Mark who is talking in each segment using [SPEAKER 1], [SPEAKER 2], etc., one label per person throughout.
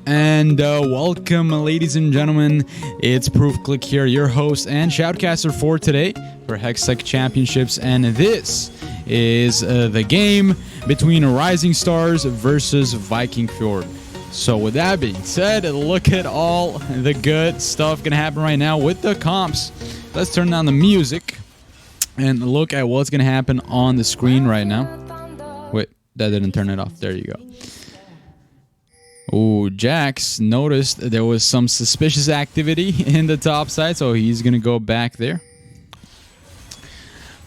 [SPEAKER 1] And welcome, ladies and gentlemen. It's Proof Click here, your host and shoutcaster for today for Hextech Championships. And this is the game between Rising Stars versus Vikingfjord. So with that being said, look at all the good stuff going to happen right now with the comps. Let's turn down the music and look at what's going to happen on the screen right now. Wait, that didn't turn it off. There you go. Oh, Jax noticed there was some suspicious activity in the top side, so he's going to go back there.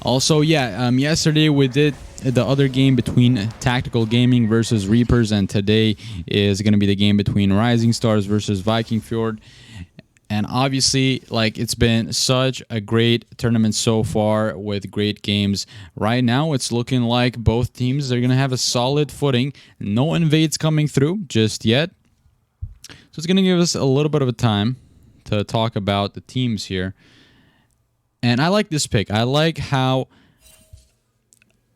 [SPEAKER 1] Also, yesterday we did the other game between Tactical Gaming versus Reapers, and today is going to be the game between Rising Stars versus Vikingfjord. And obviously, it's been such a great tournament so far with great games. Right now, it's looking like both teams are going to have a solid footing. No invades coming through just yet. So it's going to give us a little bit of a time to talk about the teams here. And I like this pick. I like how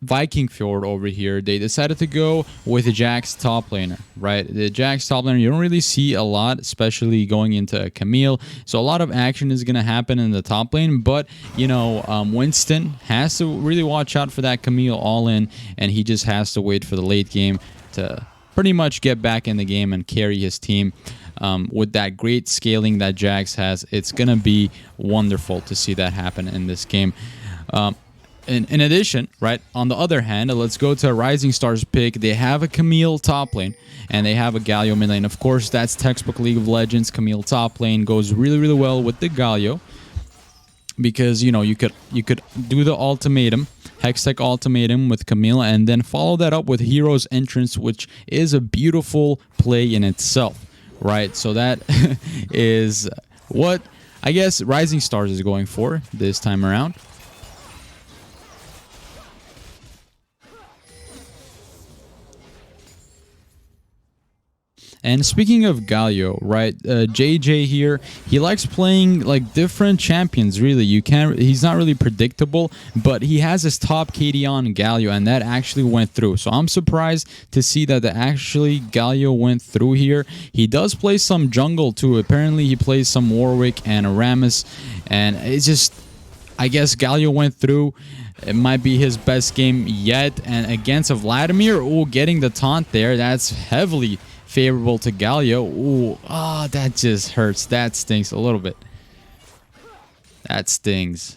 [SPEAKER 1] Vikingfjord over here, they decided to go with the Jax top laner, right? The Jax top laner, you don't really see a lot, especially going into Camille. So a lot of action is going to happen in the top lane, but, Winston has to really watch out for that Camille all-in, and he just has to wait for the late game to pretty much get back in the game and carry his team. With that great scaling that Jax has, it's going to be wonderful to see that happen in this game. In addition, right, on the other hand, let's go to a Rising Stars pick. They have a Camille top lane, and they have a Galio mid lane. Of course, that's textbook League of Legends. Camille top lane goes really, really well with the Galio because, you could do the ultimatum, Hextech ultimatum with Camille, and then follow that up with Hero's Entrance, which is a beautiful play in itself, right? So that is what I guess Rising Stars is going for this time around. And speaking of Galio, right, JJ here, he likes playing different champions, really. He's not really predictable, but he has his top KD on Galio, and that actually went through. So I'm surprised to see that Galio went through here. He does play some jungle too. Apparently he plays some Warwick and Aramis, and it's just, I guess Galio went through. It might be his best game yet, and against a Vladimir, getting the taunt there, that's heavily favorable to Galio. That just hurts. That stings a little bit. That stings.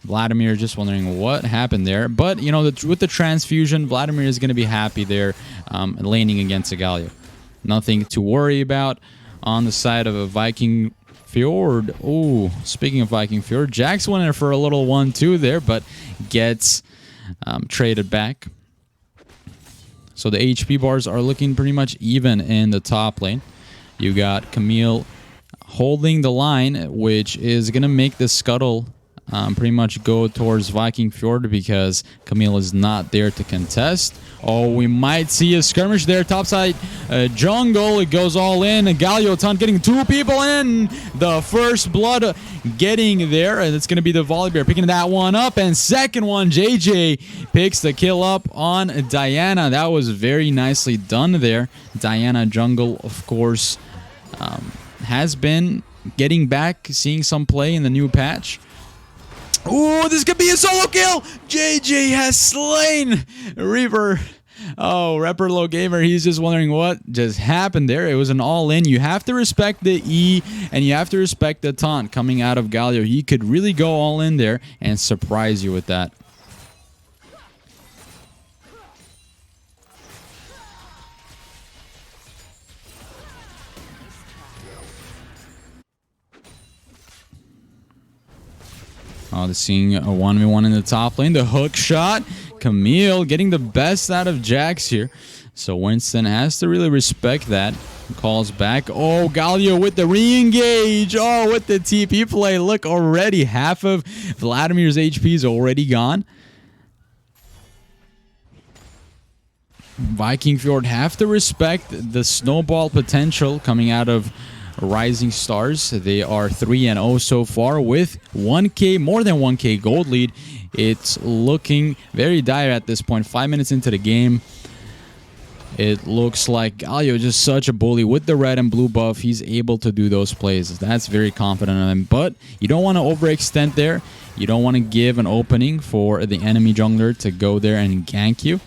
[SPEAKER 1] Vladimir just wondering what happened there. But, with the transfusion, Vladimir is going to be happy there laning against a Galio. Nothing to worry about on the side of a Vikingfjord. Speaking of Vikingfjord, Jax went in for a little 1-2 there, but gets traded back. So the HP bars are looking pretty much even in the top lane. You got Camille holding the line, which is going to make the scuttle pretty much go towards Vikingfjord because Camille is not there to contest. We might see a skirmish there. Topside jungle, it goes all in. Galio taunt getting two people in. The first blood getting there, and it's going to be the Volibear picking that one up. And second one, JJ picks the kill up on Diana. That was very nicely done there. Diana jungle, of course, has been getting back, seeing some play in the new patch. This could be a solo kill. JJ has slain Reaper. Repperlow Gamer, he's just wondering what just happened there. It was an all-in. You have to respect the E, and you have to respect the taunt coming out of Galio. He could really go all in there and surprise you with that. They're seeing a 1v1 in the top lane. The hook shot. Camille getting the best out of Jax here. So Winston has to really respect that. Calls back. Galio with the re-engage. With the TP play. Look, already half of Vladimir's HP is already gone. Vikingfjord have to respect the snowball potential coming out of Rising Stars. They are 3-0 so far with 1K, more than 1K gold lead. It's looking very dire at this point. 5 minutes into the game. It looks like Galio is just such a bully with the red and blue buff. He's able to do those plays. That's very confident of him. But you don't want to overextend there. You don't want to give an opening for the enemy jungler to go there and gank you.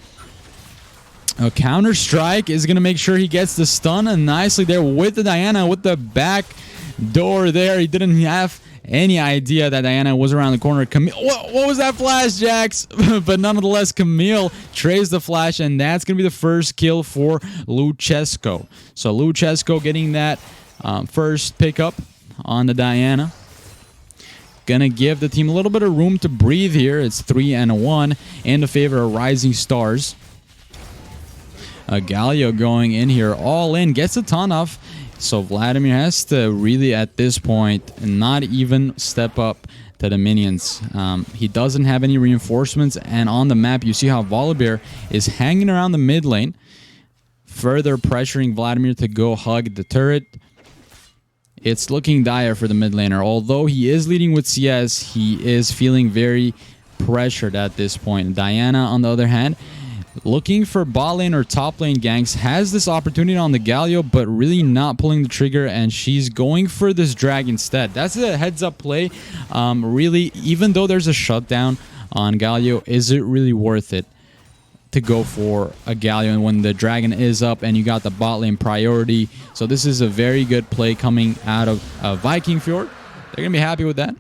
[SPEAKER 1] A counter strike is going to make sure he gets the stun, and nicely there with the Diana with the back door there. He didn't have any idea that Diana was around the corner. What was that flash, Jax? But nonetheless, Camille trays the flash, and that's going to be the first kill for Luchesco. So Luchesco getting that first pickup on the Diana. Gonna give the team a little bit of room to breathe here. It's 3-1 in the favor of Rising Stars. Galio going in here all in, gets a ton off. So Vladimir has to really at this point not even step up to the minions. He doesn't have any reinforcements, and on the map you see how Volibear is hanging around the mid lane, further pressuring Vladimir to go hug the turret. It's looking dire for the mid laner. Although he is leading with CS, he is feeling very pressured at this point. Diana, on the other hand, looking for bot lane or top lane ganks, has this opportunity on the Galio, but really not pulling the trigger, and she's going for this drag instead. That's a heads-up play. Really, even though there's a shutdown on Galio, is it really worth it to go for a Galio when the dragon is up and you got the bot lane priority? So this is a very good play coming out of Vikingfjord. They're going to be happy with that.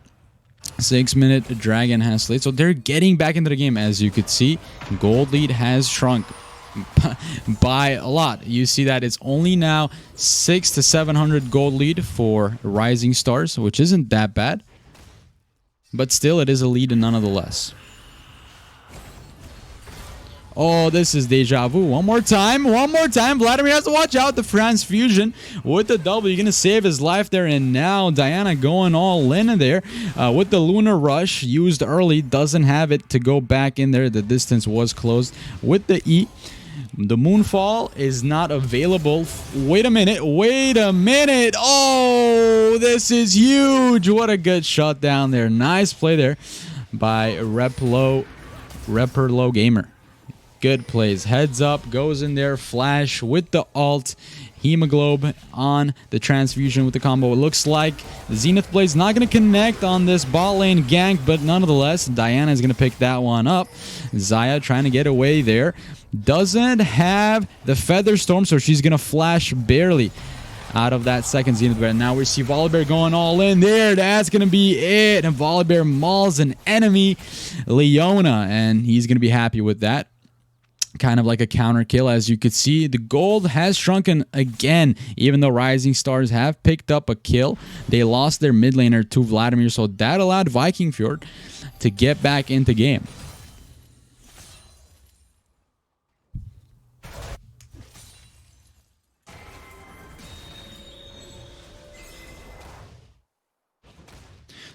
[SPEAKER 1] 6-minute dragon has slayed. So they're getting back into the game. As you could see, gold lead has shrunk by a lot. You see that it's only now 600 to 700 gold lead for Rising Stars, which isn't that bad. But still, it is a lead nonetheless. Oh, this is deja vu. One more time. Vladimir has to watch out. The transfusion with the double. You're going to save his life there. And now Diana going all in there with the Lunar Rush used early. Doesn't have it to go back in there. The distance was closed with the E. The Moonfall is not available. Wait a minute. Oh, this is huge. What a good shot down there. Nice play there by Repper Low Gamer. Good plays. Heads up, goes in there, flash with the ult, Hemoglobe on the transfusion with the combo. It looks like the Zenith Blade's not going to connect on this bot lane gank, but nonetheless, Diana is going to pick that one up. Xayah trying to get away there. Doesn't have the Feather Storm, so she's going to flash barely out of that second Zenith Blade. Now we see Volibear going all in there. That's going to be it. And Volibear mauls an enemy, Leona, and he's going to be happy with that. Kind of like a counter kill. As you could see, the gold has shrunken again, even though Rising Stars have picked up a kill. They lost their mid laner to Vladimir, so that allowed Vikingfjord to get back into game.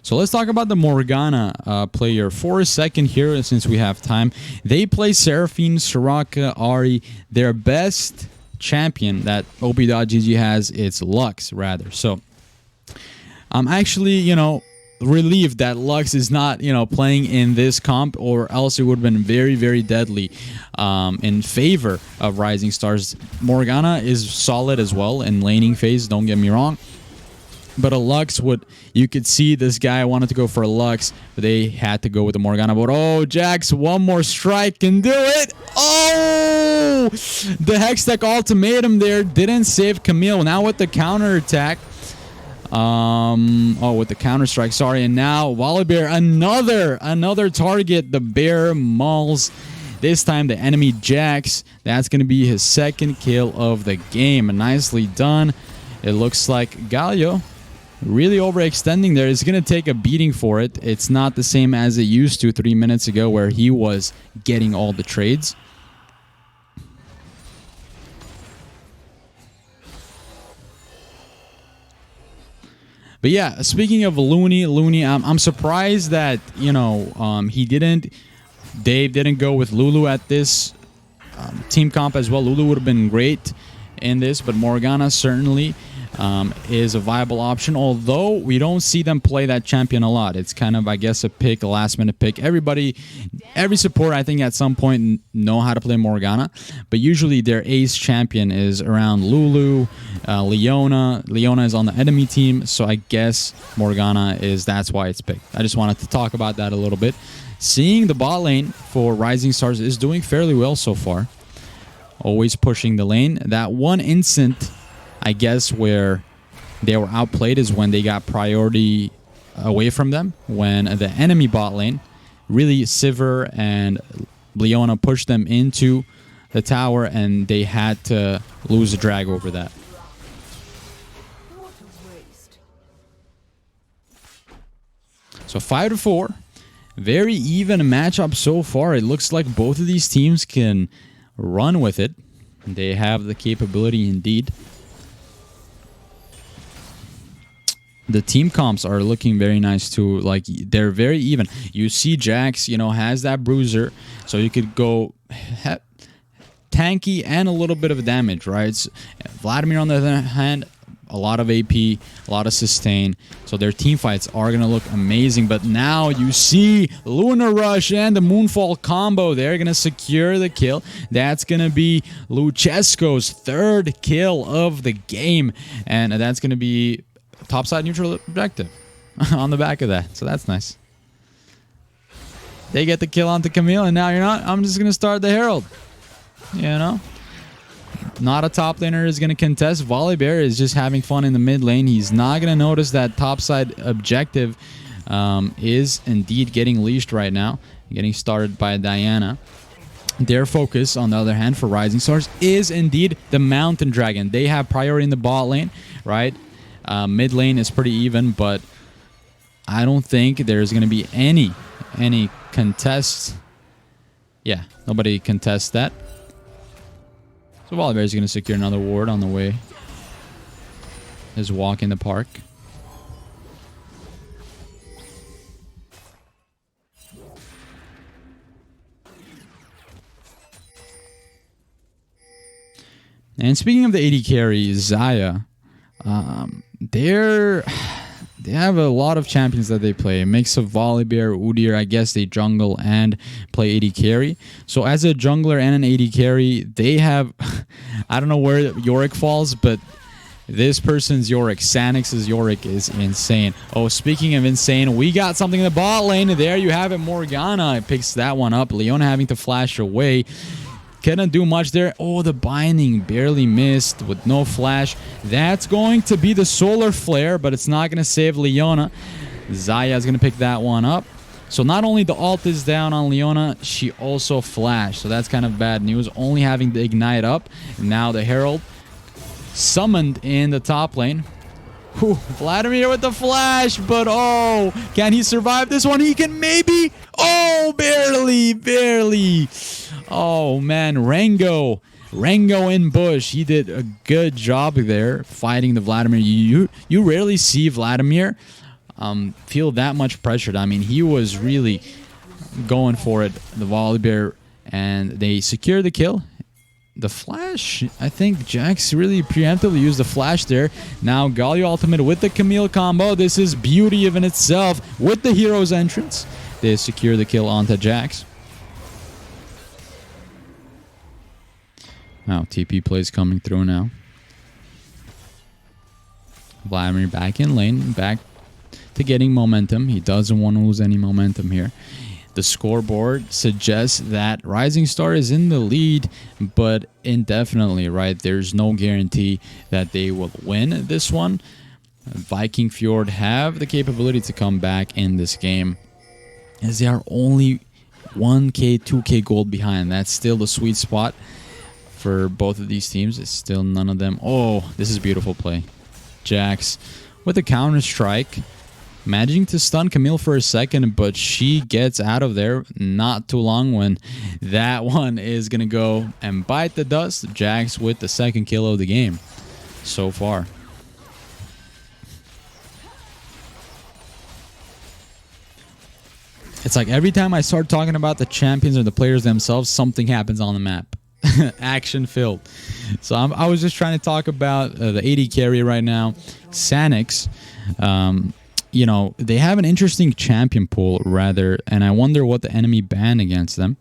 [SPEAKER 1] So let's talk about the Morgana player for a second here, since we have time. They play Seraphine, Soraka, Ahri. Their best champion that OP.GG has, it's Lux, rather. So I'm actually, relieved that Lux is not, playing in this comp, or else it would have been very, very deadly in favor of Rising Stars. Morgana is solid as well in laning phase, don't get me wrong. But a Lux you could see this guy wanted to go for a Lux, but they had to go with the Morgana. But oh, Jax, one more strike can do it. Oh, the Hextech ultimatum there didn't save Camille. Now with the counter attack. With the counter strike, sorry. And now Volibear, another target. The bear mauls. This time the enemy Jax. That's going to be his second kill of the game. Nicely done. It looks like Galio really overextending there. Is going to take a beating for it. It's not the same as it used to 3 minutes ago, where he was getting all the trades. But yeah, speaking of Looney, I'm surprised that Dave didn't go with Lulu at this team comp as well. Lulu would have been great in this, but Morgana certainly is a viable option, although we don't see them play that champion a lot. It's kind of, I guess, a pick, a last-minute pick. Every support, I think, at some point know how to play Morgana, but usually their ace champion is around Lulu, Leona. Leona is on the enemy team, so I guess Morgana that's why it's picked. I just wanted to talk about that a little bit. Seeing the bot lane for Rising Stars is doing fairly well so far. Always pushing the lane. That one instant, I guess, where they were outplayed is when they got priority away from them. When the enemy bot lane, really Sivir and Leona pushed them into the tower, and they had to lose a drag over that. So 5-4. Very even matchup so far. It looks like both of these teams can run with it. They have the capability indeed. The team comps are looking very nice too. Like, they're very even. You see Jax, you know, has that bruiser, so you could go tanky and a little bit of damage, right? Vladimir, on the other hand, a lot of AP, a lot of sustain. So their team fights are going to look amazing. But now you see Lunar Rush and the Moonfall combo. They're going to secure the kill. That's going to be Luchesco's third kill of the game. And that's going to be topside neutral objective on the back of that. So that's nice. They get the kill onto Camille, and now you're not. I'm just going to start the Herald. You know? Not a top laner is going to contest. Volibear is just having fun in the mid lane. He's not going to notice that topside objective is indeed getting leashed right now. Getting started by Diana. Their focus, on the other hand, for Rising Stars is indeed the Mountain Dragon. They have priority in the bot lane, right? Mid lane is pretty even, but I don't think there's going to be any contests. Yeah, nobody contests that. So Volibear is going to secure another ward on the way. His walk in the park. And speaking of the AD carry, Xayah, they have a lot of champions that they play. A mix of Volibear, Udyr. I guess they jungle and play AD carry. So as a jungler and an AD carry, they have... I don't know where Yorick falls, but this person's Yorick, Sanix's Yorick, is insane. Oh, speaking of insane, we got something in the bot lane. There you have it. Morgana picks that one up. Leona having to flash away. Couldn't do much there. Oh, the binding barely missed with no flash. That's going to be the solar flare, but it's not going to save Leona. Xayah is going to pick that one up. So not only the ult is down on Leona, she also flashed. So that's kind of bad news. Only having the ignite up. Now the Herald summoned in the top lane. Whew, Vladimir with the flash, but oh, can he survive this one? He can maybe. Oh, barely. Oh man, Rengo in bush. He did a good job there fighting the Vladimir. You rarely see Vladimir feel that much pressured. I mean, he was really going for it, the Volibear, and they secure the kill. The flash, I think Jax really preemptively used the flash there. Now Galio ultimate with the Camille combo. This is beauty in itself with the hero's entrance. They secure the kill onto Jax. Now TP plays coming through now. Vladimir back in lane, back to getting momentum. He doesn't want to lose any momentum here. The scoreboard suggests that Rising Star is in the lead, but indefinitely, right? There's no guarantee that they will win this one. Vikingfjord have the capability to come back in this game, as they are only 1k, 2k gold behind. That's still the sweet spot for both of these teams. It's still none of them. Oh, this is a beautiful play. Jax with a counter strike. Managing to stun Camille for a second, but she gets out of there not too long when that one is going to go and bite the dust. Jax with the second kill of the game so far. It's like every time I start talking about the champions or the players themselves, something happens on the map. action filled. So I was just trying to talk about the AD carry right now. Sanix, you know, they have an interesting champion pool rather, and I wonder what the enemy ban against them.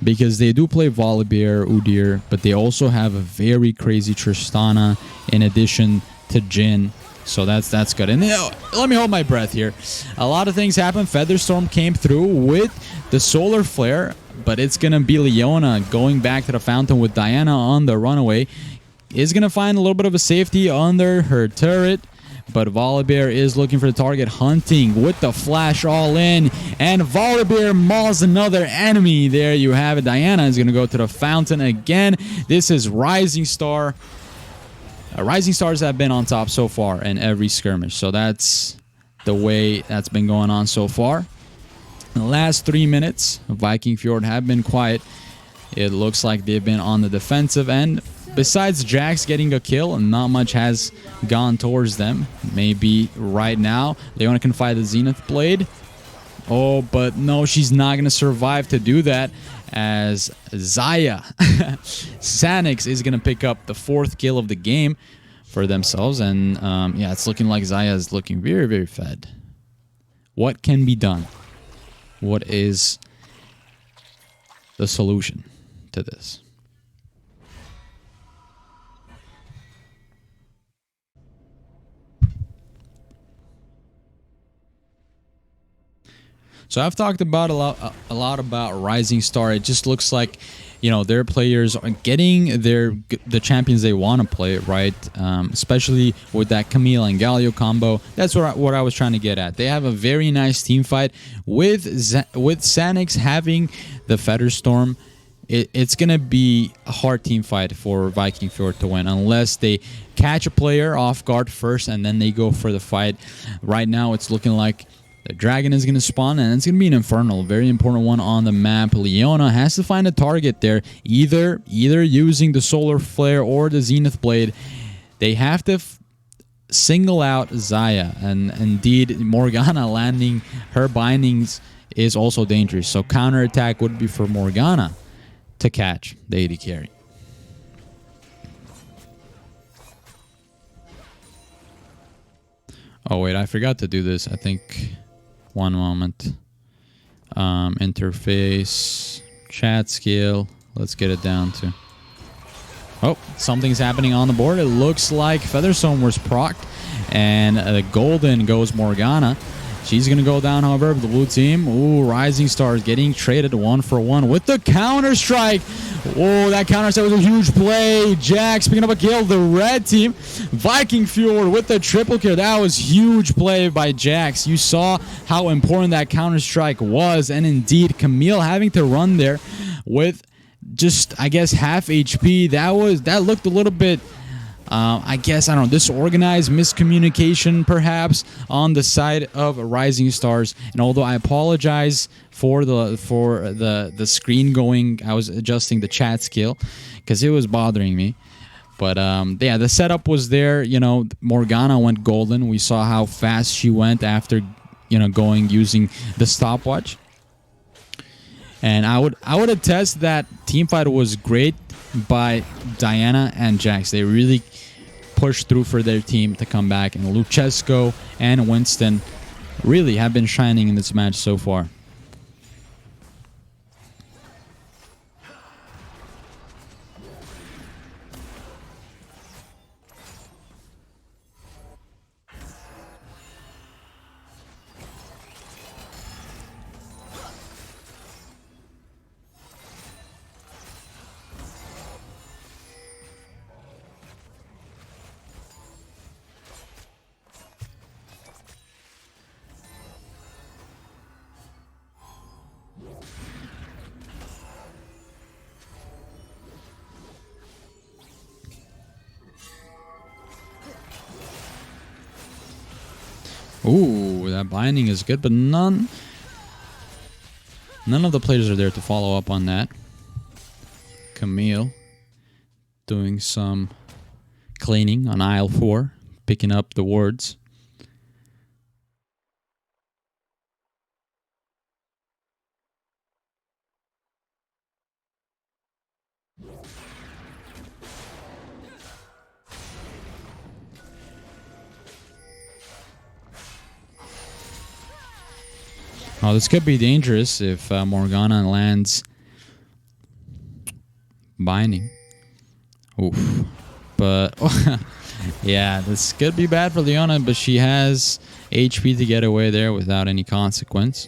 [SPEAKER 1] Because they do play Volibear, Udyr, but they also have a very crazy Tristana in addition to Jhin. So that's good. And let me hold my breath here. A lot of things happened. Featherstorm came through with the Solar Flare, but it's going to be Leona going back to the fountain with Diana on the runaway. Is going to find a little bit of a safety under her turret. But Volibear is looking for the target, hunting with the flash all in. And Volibear mauls another enemy. There you have it. Diana is going to go to the fountain again. This is Rising Star. Rising Stars have been on top so far in every skirmish. So that's the way that's been going on so far. In the last 3 minutes, Vikingfjord have been quiet. It looks like they've been on the defensive end. Besides Jax getting a kill, not much has gone towards them. Maybe right now, Leona can fight the Zenith Blade. Oh, but no, she's not going to survive to do that, as Xayah Sanix is going to pick up the 4th kill of the game for themselves. And yeah, it's looking like Xayah is looking very, very fed. What can be done? What is the solution to this? So I've talked about a lot about Rising Star. It just looks like, you know, their players are getting the champions they want to play, right? Especially with that Camille and Galio combo. That's what I was trying to get at. They have a very nice team fight with Sanix having the Featherstorm. It's going to be a hard team fight for Vikingfjord to win unless they catch a player off guard first and then they go for the fight. Right now, it's looking like the dragon is going to spawn, and it's going to be an Infernal, very important one on the map. Leona has to find a target there, either using the Solar Flare or the Zenith Blade. They have to single out Xayah, and indeed, Morgana landing her bindings is also dangerous. So counterattack would be for Morgana to catch the AD carry. Oh wait, I forgot to do this. I think... One moment. Interface, chat skill. Let's get it down to... Oh, something's happening on the board. It looks like Featherstorm was procced, and the golden goes Morgana. She's going to go down, however, the blue team. Ooh, Rising Stars getting traded 1-for-1 with the counter-strike. Oh, that counter-strike was a huge play. Jax picking up a kill. The red team, Vikingfjord with the triple kill. That was huge play by Jax. You saw how important that counter-strike was. And indeed, Camille having to run there with just, I guess, half HP. That looked a little bit... I guess, I don't know, disorganized miscommunication perhaps on the side of Rising Stars. And although I apologize for the screen going, I was adjusting the chat skill because it was bothering me. But yeah, the setup was there. You know, Morgana went golden. We saw how fast she went after, you know, using the stopwatch. And I would attest that teamfight was great by Diana and Jax. They really pushed through for their team to come back, and Luchesco and Winston really have been shining in this match so far. Ooh, that binding is good, but none of the players are there to follow up on that. Camille doing some cleaning on aisle 4, picking up the wards. Oh, this could be dangerous if Morgana lands binding. Oof. But yeah, this could be bad for Leona, but she has HP to get away there without any consequence.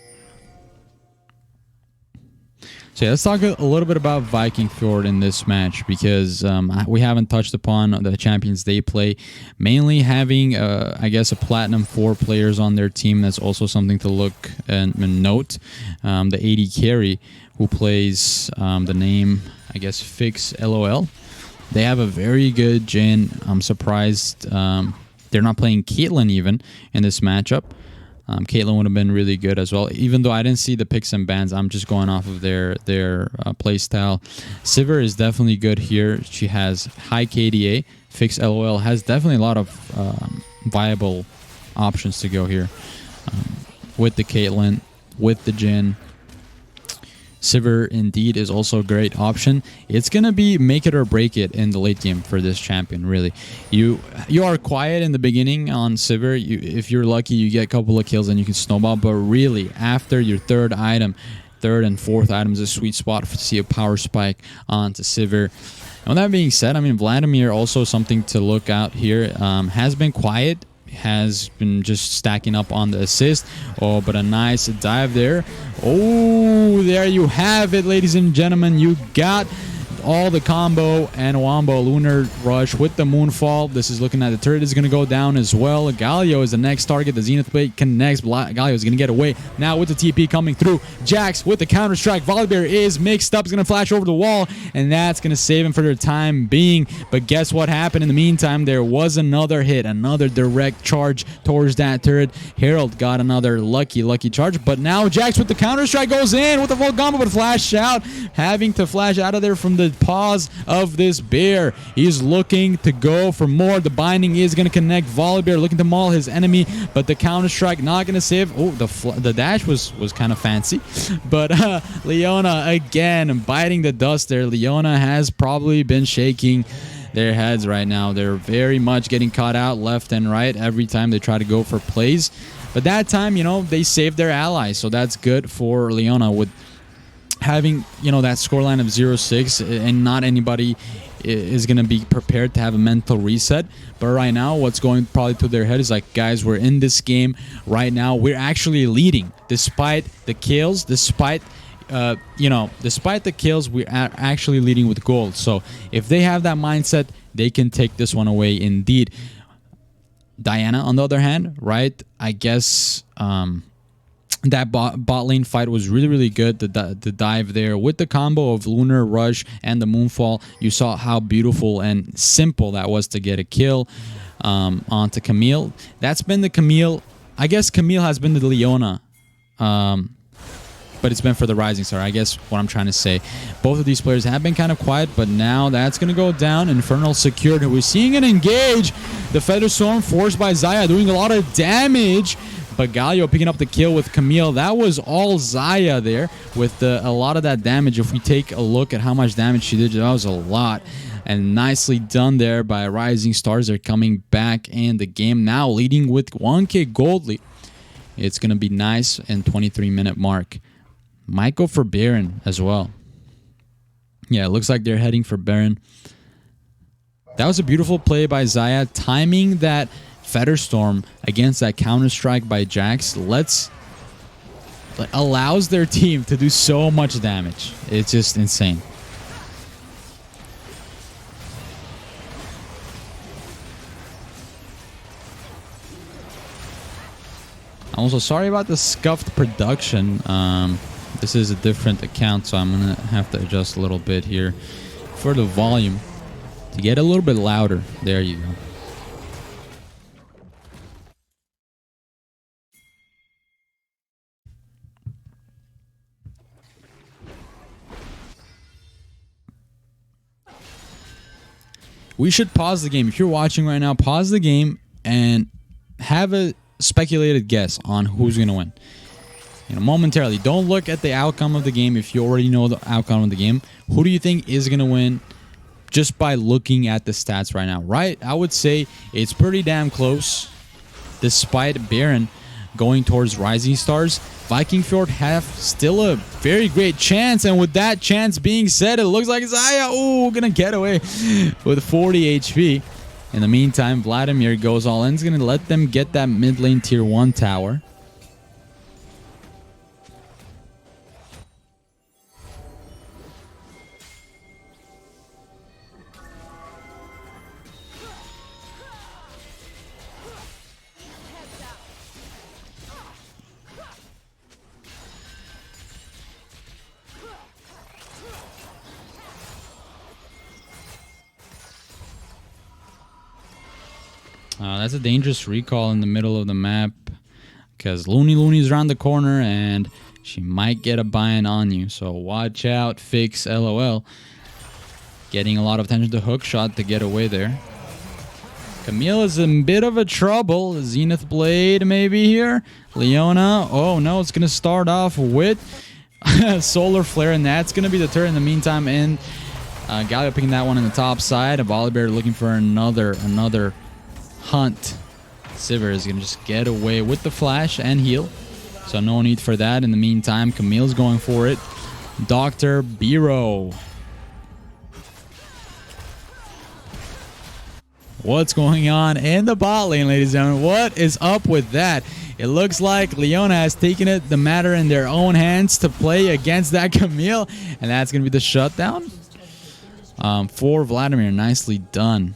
[SPEAKER 1] So yeah, let's talk a little bit about Vikingfjord in this match, because we haven't touched upon the champions they play. Mainly having, I guess, a Platinum 4 players on their team. That's also something to look and note. The AD carry, who plays the name, I guess, Fix LOL. They have a very good Jhin. I'm surprised they're not playing Caitlyn even in this matchup. Caitlyn would have been really good as well. Even though I didn't see the picks and bans, I'm just going off of their play style. Sivir is definitely good here. She has high KDA. Fix LOL has definitely a lot of viable options to go here. With the Caitlyn, with the Jhin. Sivir indeed is also a great option. It's gonna be make it or break it in the late game for this champion. Really, you are quiet in the beginning on Sivir. If you're lucky, you get a couple of kills and you can snowball. But really, after your third and fourth item is a sweet spot to see a power spike onto Sivir. And with that being said, I mean, Vladimir also something to look out here. Has been quiet. Has been just stacking up on the assist. Oh, but a nice dive there. Oh, there you have it, ladies and gentlemen. You got all the combo and Wombo Lunar Rush with the Moonfall. This is looking at the turret is going to go down as well. Galio is the next target. The Zenith Blade connects. Galio is going to get away. Now with the TP coming through. Jax with the counter-strike. Volibear is mixed up. He's going to flash over the wall, and that's going to save him for the time being. But guess what happened in the meantime? There was another hit, another direct charge towards that turret. Herald got another lucky charge, but now Jax with the counter-strike goes in with the full combo, but flash out. Having to flash out of there from the paws of this bear. He's looking to go for more. The binding is going to connect. Volibear looking to maul his enemy, but the counter-strike not going to save. Oh, the dash was kind of fancy. But Leona again biting the dust there. Leona has probably been shaking their heads right now. They're very much getting caught out left and right every time they try to go for plays. But that time, you know, they saved their allies, so that's good for Leona with having, you know, that scoreline of 0-6, and not anybody is going to be prepared to have a mental reset. But right now, what's going probably to their head is like, guys, we're in this game right now. We're actually leading despite the kills, despite the kills, we're actually leading with gold. So if they have that mindset, they can take this one away indeed. Diana, on the other hand, right, I guess that bot lane fight was really good. The dive there with the combo of Lunar Rush and the Moonfall. You saw how beautiful and simple that was to get a kill onto Camille. That's been the Camille. I guess Camille has been the Leona. But it's been for the Rising Star, I guess what I'm trying to say. Both of these players have been kind of quiet, but now that's going to go down. Infernal secured. We're seeing it engage. The Feather Storm forced by Xayah doing a lot of damage. But Galio picking up the kill with Camille. That was all Xayah there with a lot of that damage. If we take a look at how much damage she did, that was a lot. And nicely done there by Rising Stars. They're coming back in the game now, leading with 1k gold lead. It's going to be nice and 23-minute mark. Might go for Baron as well. Yeah, it looks like they're heading for Baron. That was a beautiful play by Xayah, timing that Featherstorm against that counter-strike by Jax. Allows their team to do so much damage. It's just insane. I'm also sorry about the scuffed production. This is a different account, so I'm going to have to adjust a little bit here for the volume to get a little bit louder. There you go. We should pause the game. If you're watching right now, pause the game and have a speculated guess on who's going to win. You know, momentarily. Don't look at the outcome of the game if you already know the outcome of the game. Who do you think is going to win just by looking at the stats right now? Right? I would say it's pretty damn close despite Baron going towards Rising Stars. Vikingfjord have still a very great chance, and with that chance being said, it looks like Zaya, ooh, gonna get away with 40 HP. In the meantime, Vladimir goes all in. He's gonna let them get that mid lane tier 1 tower. That's a dangerous recall in the middle of the map because Looney's around the corner and she might get a buy-in on you. So watch out, Fix LOL. Getting a lot of attention to hook shot to get away there. Camille is in a bit of a trouble. Zenith Blade maybe here. Leona. Oh no, it's going to start off with Solar Flare, and that's going to be the turret in the meantime. And Galio picking that one on the top side. Volibear looking for another hunt. Sivir is going to just get away with the flash and heal. So no need for that. In the meantime, Camille's going for it. Dr. Biro. What's going on in the bot lane, ladies and gentlemen? What is up with that? It looks like Leona has taken the matter in their own hands to play against that Camille. And that's going to be the shutdown for Vladimir. Nicely done.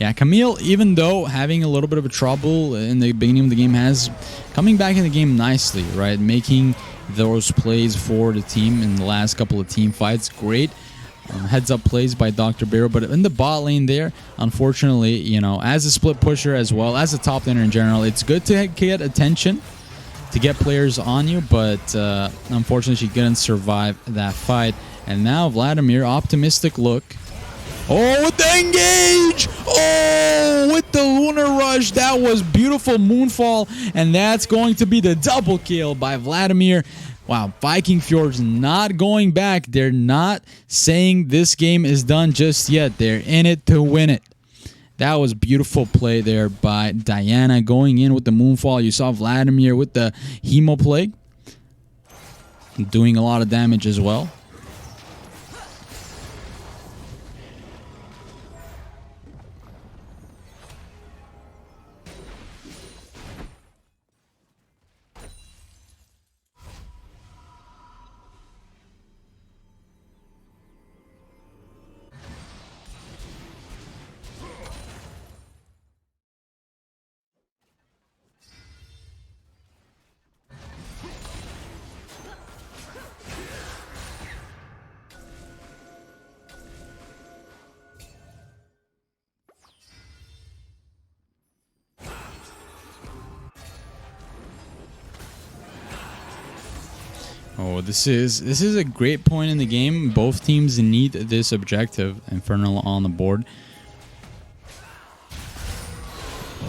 [SPEAKER 1] Yeah, Camille, even though having a little bit of a trouble in the beginning of the game, has coming back in the game nicely, right? Making those plays for the team in the last couple of team fights. Great heads up plays by Dr. Barrow, but in the bot lane there, unfortunately, you know, as a split pusher as well as a top laner in general, it's good to get attention, to get players on you, but unfortunately she couldn't survive that fight. And now Vladimir, optimistic look. Oh, with the engage! Oh, with the Lunar Rush. That was beautiful moonfall, and that's going to be the double kill by Vladimir. Wow, Vikingfjord's not going back. They're not saying this game is done just yet. They're in it to win it. That was beautiful play there by Diana going in with the moonfall. You saw Vladimir with the Hemoplague doing a lot of damage as well. Oh, this is a great point in the game. Both teams need this objective. Infernal on the board.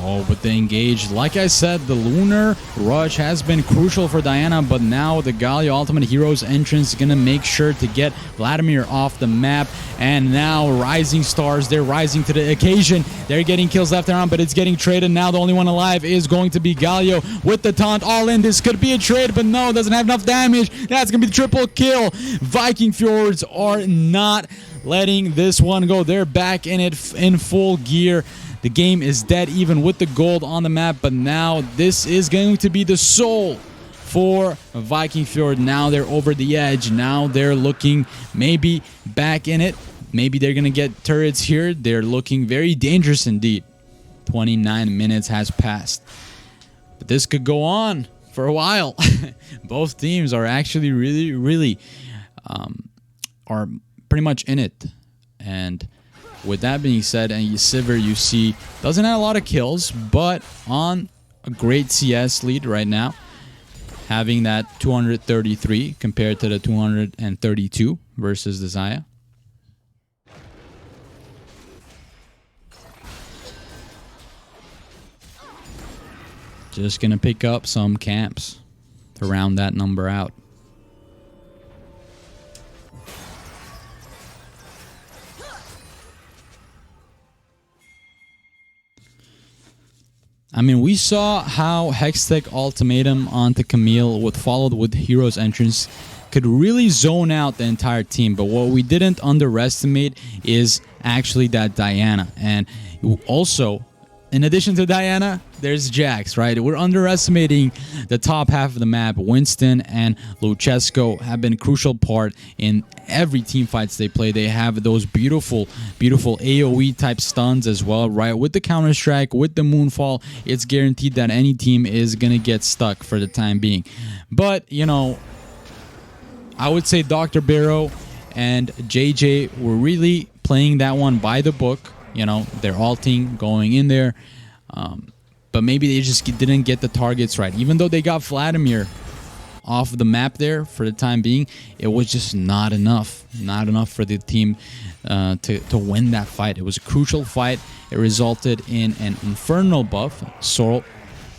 [SPEAKER 1] Oh, but they engaged. Like I said, the Lunar Rush has been crucial for Diana, but now the Galio Ultimate Heroes entrance is going to make sure to get Vladimir off the map. And now Rising Stars, they're rising to the occasion. They're getting kills left and right, but it's getting traded. Now the only one alive is going to be Galio with the taunt all in. This could be a trade, but no, doesn't have enough damage. That's going to be the triple kill. Vikingfjords are not letting this one go. They're back in it in full gear. The game is dead even with the gold on the map, but now this is going to be the soul for Vikingfjord. Now they're over the edge. Now they're looking maybe back in it. Maybe they're going to get turrets here. They're looking very dangerous indeed. 29 minutes has passed. But this could go on for a while. Both teams are actually really are pretty much in it. And with that being said, and Sivir, you see, doesn't have a lot of kills, but on a great CS lead right now, having that 233 compared to the 232 versus the Zaya. Just gonna pick up some camps to round that number out. I mean, we saw how Hextech Ultimatum onto Camille with followed with Hero's Entrance could really zone out the entire team. But what we didn't underestimate is actually that Diana. And also, in addition to Diana, there's Jax, right? We're underestimating the top half of the map. Winston and Luchesco have been a crucial part in every team fights they play. They have those beautiful, beautiful AoE type stuns as well, right? With the Counter-Strike, with the Moonfall, it's guaranteed that any team is going to get stuck for the time being. But, you know, I would say Dr. Barrow and JJ were really playing that one by the book. You know, they're ulting, going in there. But maybe they just didn't get the targets right. Even though they got Vladimir off the map there for the time being, it was just not enough. Not enough for the team to win that fight. It was a crucial fight. It resulted in an Infernal buff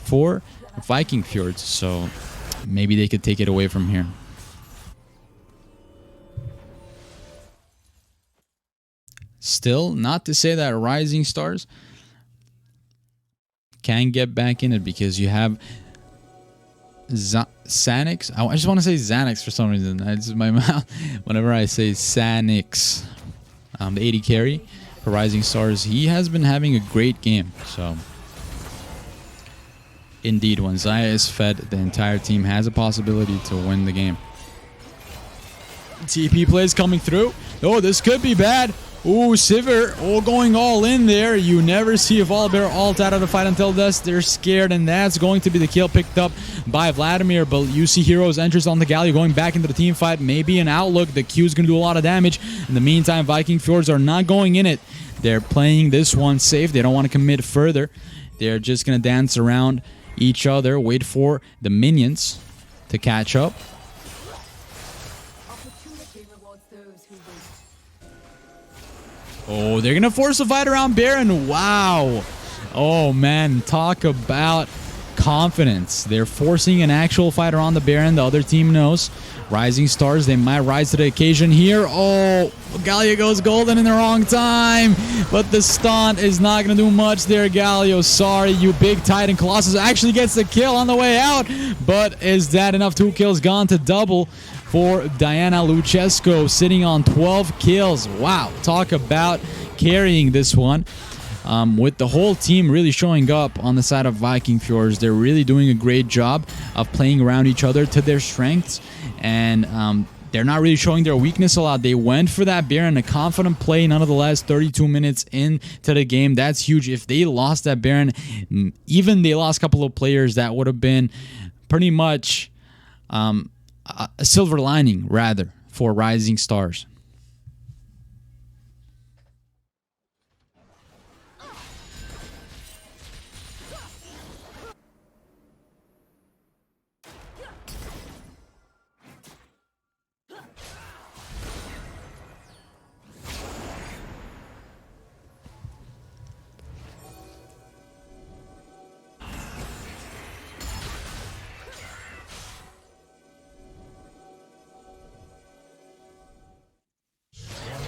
[SPEAKER 1] for Vikingfjord. So maybe they could take it away from here. Still, not to say that Rising Stars can get back in it, because you have Sanix. I just want to say Xanax for some reason. It's my mouth whenever I say Sanix. The 80 carry for Rising Stars. He has been having a great game. So, indeed, when Xayah is fed, the entire team has a possibility to win the game. TP plays coming through. Oh, this could be bad. Ooh, Sivir, going all in there. You never see a Volibear ult out of the fight until this. They're scared, and that's going to be the kill picked up by Vladimir. But you see Hero's Entrance on the Galio going back into the team fight. Maybe an outlook. The Q is going to do a lot of damage. In the meantime, Vikingfjords are not going in it. They're playing this one safe. They don't want to commit further. They're just going to dance around each other, wait for the minions to catch up. Oh, they're going to force a fight around Baron. Wow. Oh, man. Talk about confidence. They're forcing an actual fight around the Baron. The other team knows. Rising Stars, they might rise to the occasion here. Oh, Galio goes golden in the wrong time. But the stun is not going to do much there, Galio. Sorry, you big Titan. Colossus actually gets the kill on the way out. But is that enough? 2 kills gone to double for Diana. Luchesco sitting on 12 kills. Wow, talk about carrying this one. With the whole team really showing up on the side of Vikingfjords. They're really doing a great job of playing around each other to their strengths. And they're not really showing their weakness a lot. They went for that Baron, a confident play nonetheless, 32 minutes into the game. That's huge. If they lost that Baron, even they lost a couple of players, that would have been pretty much a silver lining, rather, for Rising Stars.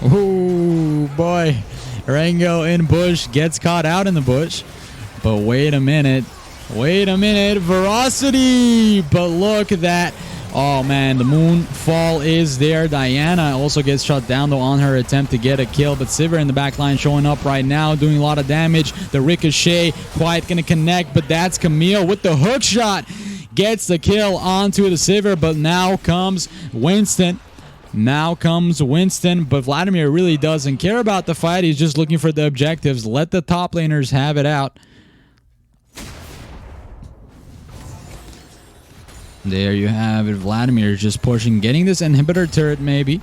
[SPEAKER 1] Ooh, boy. Rango in bush, gets caught out in the bush. But wait a minute. Wait a minute. Veracity. But look at that. Oh, man. The Moonfall is there. Diana also gets shot down, though, on her attempt to get a kill. But Sivir in the back line showing up right now, doing a lot of damage. The Ricochet quite going to connect, but that's Camille with the hook shot. Gets the kill onto the Sivir, but now comes Winston. Now comes Winston, but Vladimir really doesn't care about the fight. He's just looking for the objectives. Let the top laners have it out. There you have it. Vladimir just pushing, getting this inhibitor turret maybe.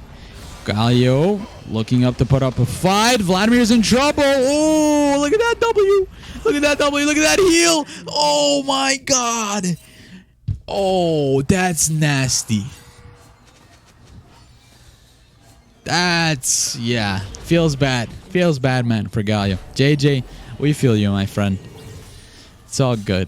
[SPEAKER 1] Galio looking up to put up a fight. Vladimir's in trouble. Oh, look at that W. Look at that W. Look at that heal. Oh, my God. Oh, that's nasty. That's, yeah, feels bad. Feels bad, man, for Galio. JJ, we feel you, my friend. It's all good.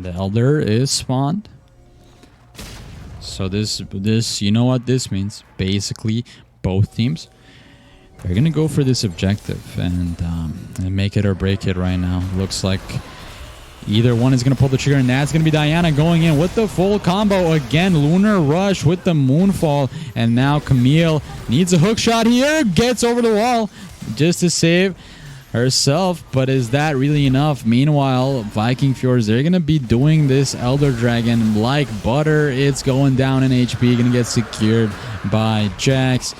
[SPEAKER 1] The Elder is spawned. So this, you know what this means. Basically, both teams are going to go for this objective and make it or break it right now. Looks like either one is going to pull the trigger, and that's going to be Diana going in with the full combo. Again, Lunar Rush with the Moonfall, and now Camille needs a hook shot here. Gets over the wall just to save herself, but is that really enough? Meanwhile, Vikingfjords, they're going to be doing this Elder Dragon like butter. It's going down in HP, going to get secured by Jax.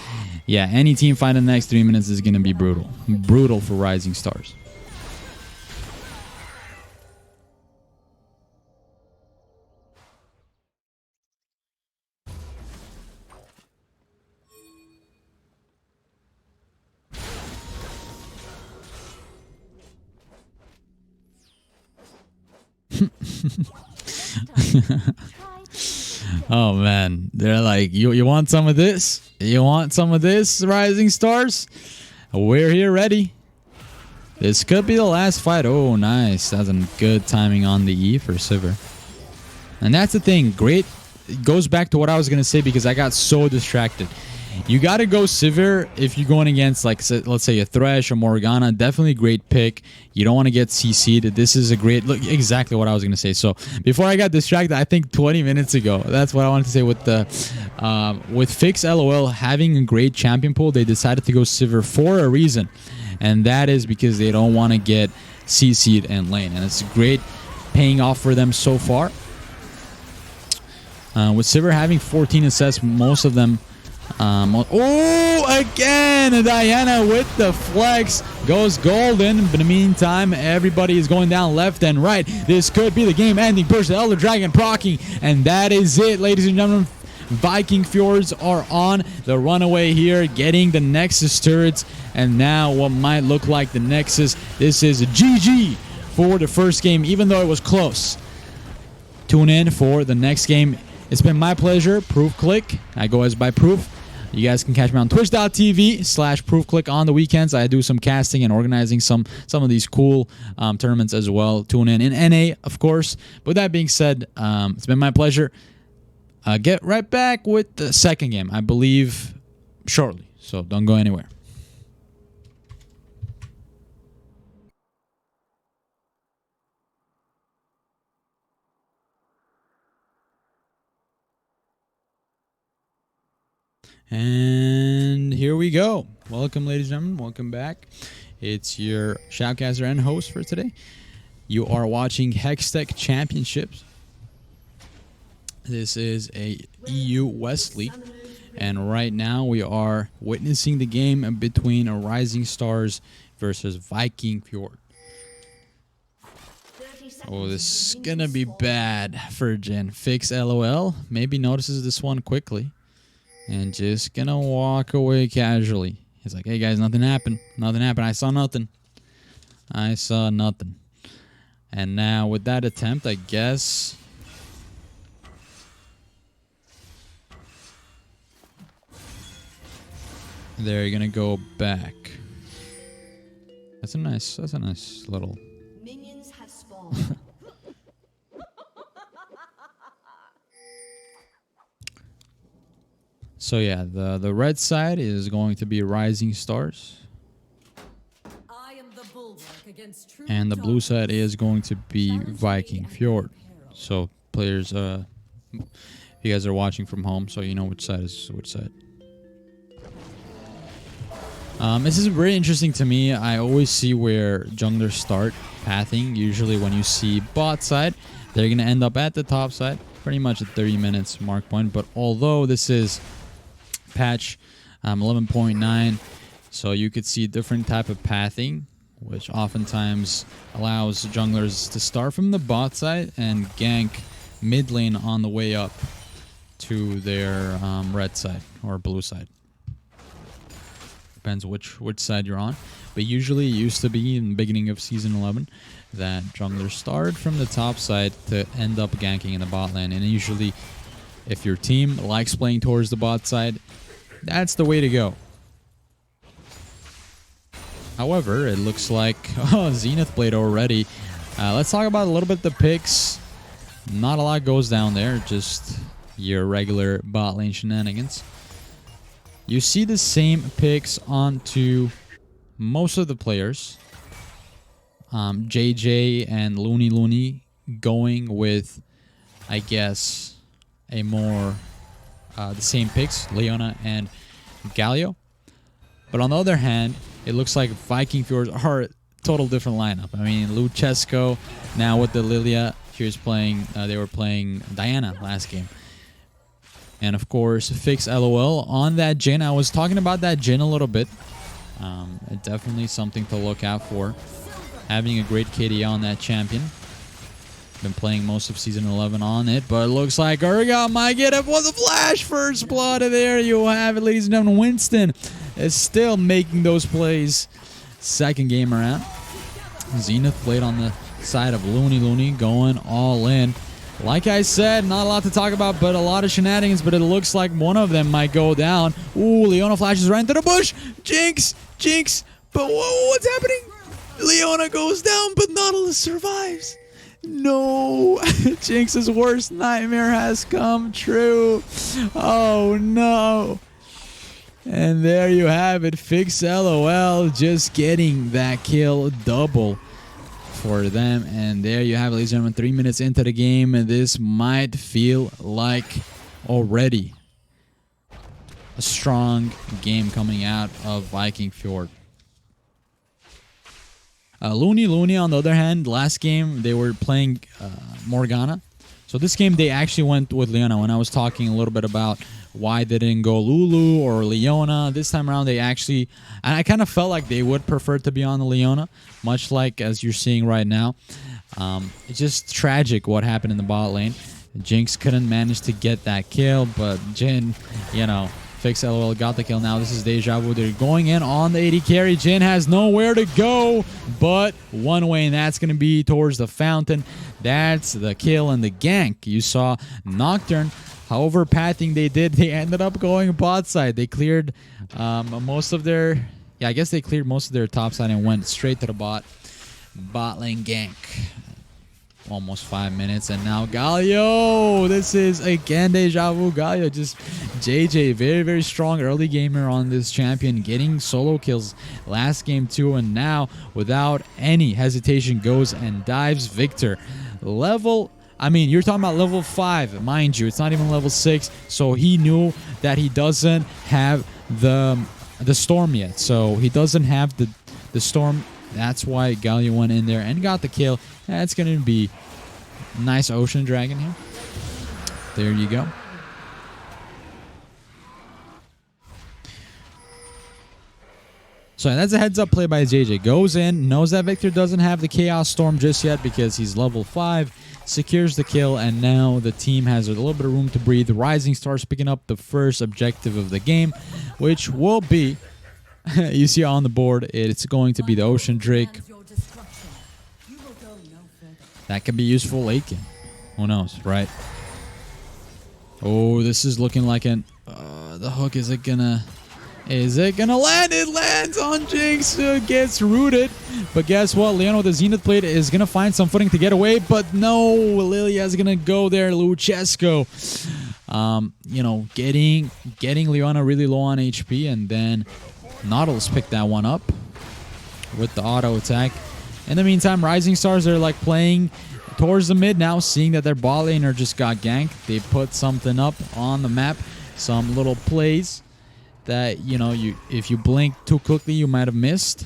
[SPEAKER 1] Yeah, any team fight in the next 3 minutes is going to be brutal. Brutal for Rising Stars. Oh man, they're like, you want some of this? You want some of this, Rising Stars? We're here ready. This could be the last fight. Oh, nice. That's a good timing on the E for Sivir. And that's the thing. Great. It goes back to what I was going to say because I got so distracted. You got to go Sivir if you're going against, like, let's say a Thresh or Morgana. Definitely a great pick. You don't want to get CC'd. This is a great... Look, exactly what I was going to say. So, before I got distracted, I think 20 minutes ago, that's what I wanted to say with the... with Fix LOL having a great champion pool, they decided to go Sivir for a reason. And that is because they don't want to get CC'd and lane. And it's great paying off for them so far. With Sivir having 14 assists, most of them... oh, again, Diana with the flex goes golden. But in the meantime, everybody is going down left and right. This could be the game-ending push. The Elder Dragon proccing, and that is it, ladies and gentlemen. Vikingfjords are on the runaway here, getting the Nexus turrets, and now what might look like the Nexus. This is GG for the first game, even though it was close. Tune in for the next game. It's been my pleasure. Proof Click. I go as by Proof. You guys can catch me on twitch.tv/ProofClick on the weekends. I do some casting and organizing some of these cool tournaments as well. Tune in NA, of course. But with that being said, it's been my pleasure. Get right back with the second game, I believe, shortly. So don't go anywhere. And here we go. Welcome, ladies and gentlemen. Welcome back. It's your shoutcaster and host for today. You are watching Hextech Championships. This is a EU West League. And right now we are witnessing the game between Rising Stars versus Vikingfjord. Oh, this is going to be bad for Jin. Fix LOL. Maybe notices this one quickly. And just gonna walk away casually. He's like, hey guys, nothing happened. Nothing happened. I saw nothing. I saw nothing. And now with that attempt, I guess... they're gonna go back. That's a nice little... Minions have spawned. So yeah, the red side is going to be Rising Stars. And the blue side is going to be Vikingfjord. So players, you guys are watching from home, so you know which side is which side. This is very interesting to me. I always see where junglers start pathing. Usually when you see bot side, they're going to end up at the top side. Pretty much at 30 minutes mark point. But although this is... patch 11.9, so you could see different type of pathing, which oftentimes allows junglers to start from the bot side and gank mid lane on the way up to their red side or blue side. Depends which side you're on, but usually it used to be in the beginning of season 11 that junglers start from the top side to end up ganking in the bot lane, and usually if your team likes playing towards the bot side, that's the way to go. However, it looks like Zenith Blade already. Let's talk about a little bit the picks. Not a lot goes down there, just your regular bot lane shenanigans. You see the same picks onto most of the players. JJ and Looney going with, I guess, a more the same picks, Leona and Galio. But on the other hand, it looks like Vikingfjord are a total different lineup. I mean, Luchesco now with the Lilia. Here's playing. They were playing Diana last game. And of course, Fix LOL on that Jhin. I was talking about that Jhin a little bit. Definitely something to look out for. Having a great KD on that champion. Been playing most of Season 11 on it, but it looks like Urgot might get it for the flash. First blood. There you have it, ladies and gentlemen. Winston is still making those plays. Second game around. Zenith played on the side of Looney going all in. Like I said, not a lot to talk about, but a lot of shenanigans, but it looks like one of them might go down. Ooh, Leona flashes right into the bush. Jinx, but whoa, what's happening? Leona goes down, but Nautilus survives. No, Jinx's worst nightmare has come true. Oh no. And there you have it. Fix LOL just getting that kill double for them. And there you have it, ladies and gentlemen. 3 minutes into the game, and this might feel like already a strong game coming out of Vikingfjord. Looney, on the other hand, last game they were playing Morgana. So this game they actually went with Leona. When I was talking a little bit about why they didn't go Lulu or Leona, this time around they actually, and I kind of felt like they would prefer to be on the Leona, much like as you're seeing right now. It's just tragic what happened in the bot lane. Jinx couldn't manage to get that kill, but Jhin, you know, Fix LOL got the kill. Now this is Deja Vu. They're going in on the AD carry. Jhin has nowhere to go but one way, and that's going to be towards the fountain. That's the kill and the gank. You saw Nocturne, however pathing they did, they ended up going bot side. They cleared most of their, I guess they cleared most of their top side and went straight to the bot lane gank. Almost 5 minutes, and now Galio. This is again Deja Vu. Galio, just JJ, very strong early gamer on this champion, getting solo kills last game too, and now without any hesitation goes and dives Victor. Level, I mean, you're talking about level 5, mind you, it's not even level 6, so he knew that he doesn't have the storm yet, so he doesn't have the storm. That's why Galio went in there and got the kill. That's going to be a nice Ocean Dragon here. There you go. So that's a heads up play by JJ. Goes in, knows that Victor doesn't have the Chaos Storm just yet because he's level 5. Secures the kill, and now the team has a little bit of room to breathe. Rising Stars picking up the first objective of the game, which will be, you see on the board, it's going to be the Ocean Drake. That could be useful late game. Who knows, right? Oh, this is looking like an... the hook, is it gonna land? It lands on Jinx. Gets rooted. But guess what? Leona with the Zenith Blade is gonna find some footing to get away. But no, Lilia's gonna go there. Luchesco. You know, getting Leona really low on HP, and then Nautilus picked that one up with the auto attack. In the meantime, Rising Stars are like playing towards the mid now, seeing that their bot laner just got ganked. They put something up on the map, some little plays that, you know, if you blink too quickly, you might have missed.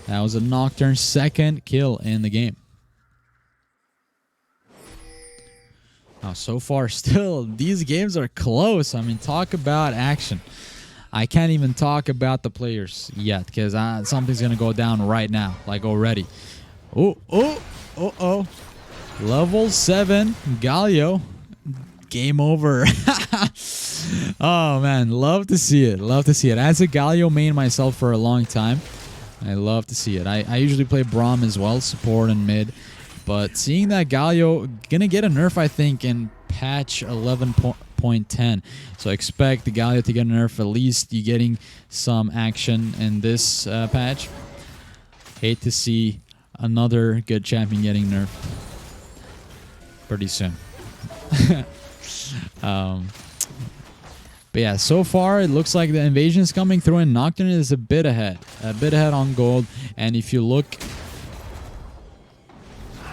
[SPEAKER 1] That was a Nocturne second kill in the game. Now, so far, still, these games are close. I mean, talk about action. I can't even talk about the players yet because something's going to go down right now, like already. Oh. Level 7, Galio. Game over. Oh, man. Love to see it. Love to see it. As a Galio main myself for a long time, I love to see it. I usually play Braum as well, support and mid. But seeing that Galio going to get a nerf, I think, in patch 11.10. So expect the Galio to get a nerf. At least you getting some action in this patch. Hate to see another good champion getting nerfed pretty soon. But yeah, so far it looks like the invasion is coming through, and Nocturne is a bit ahead on gold. And if you look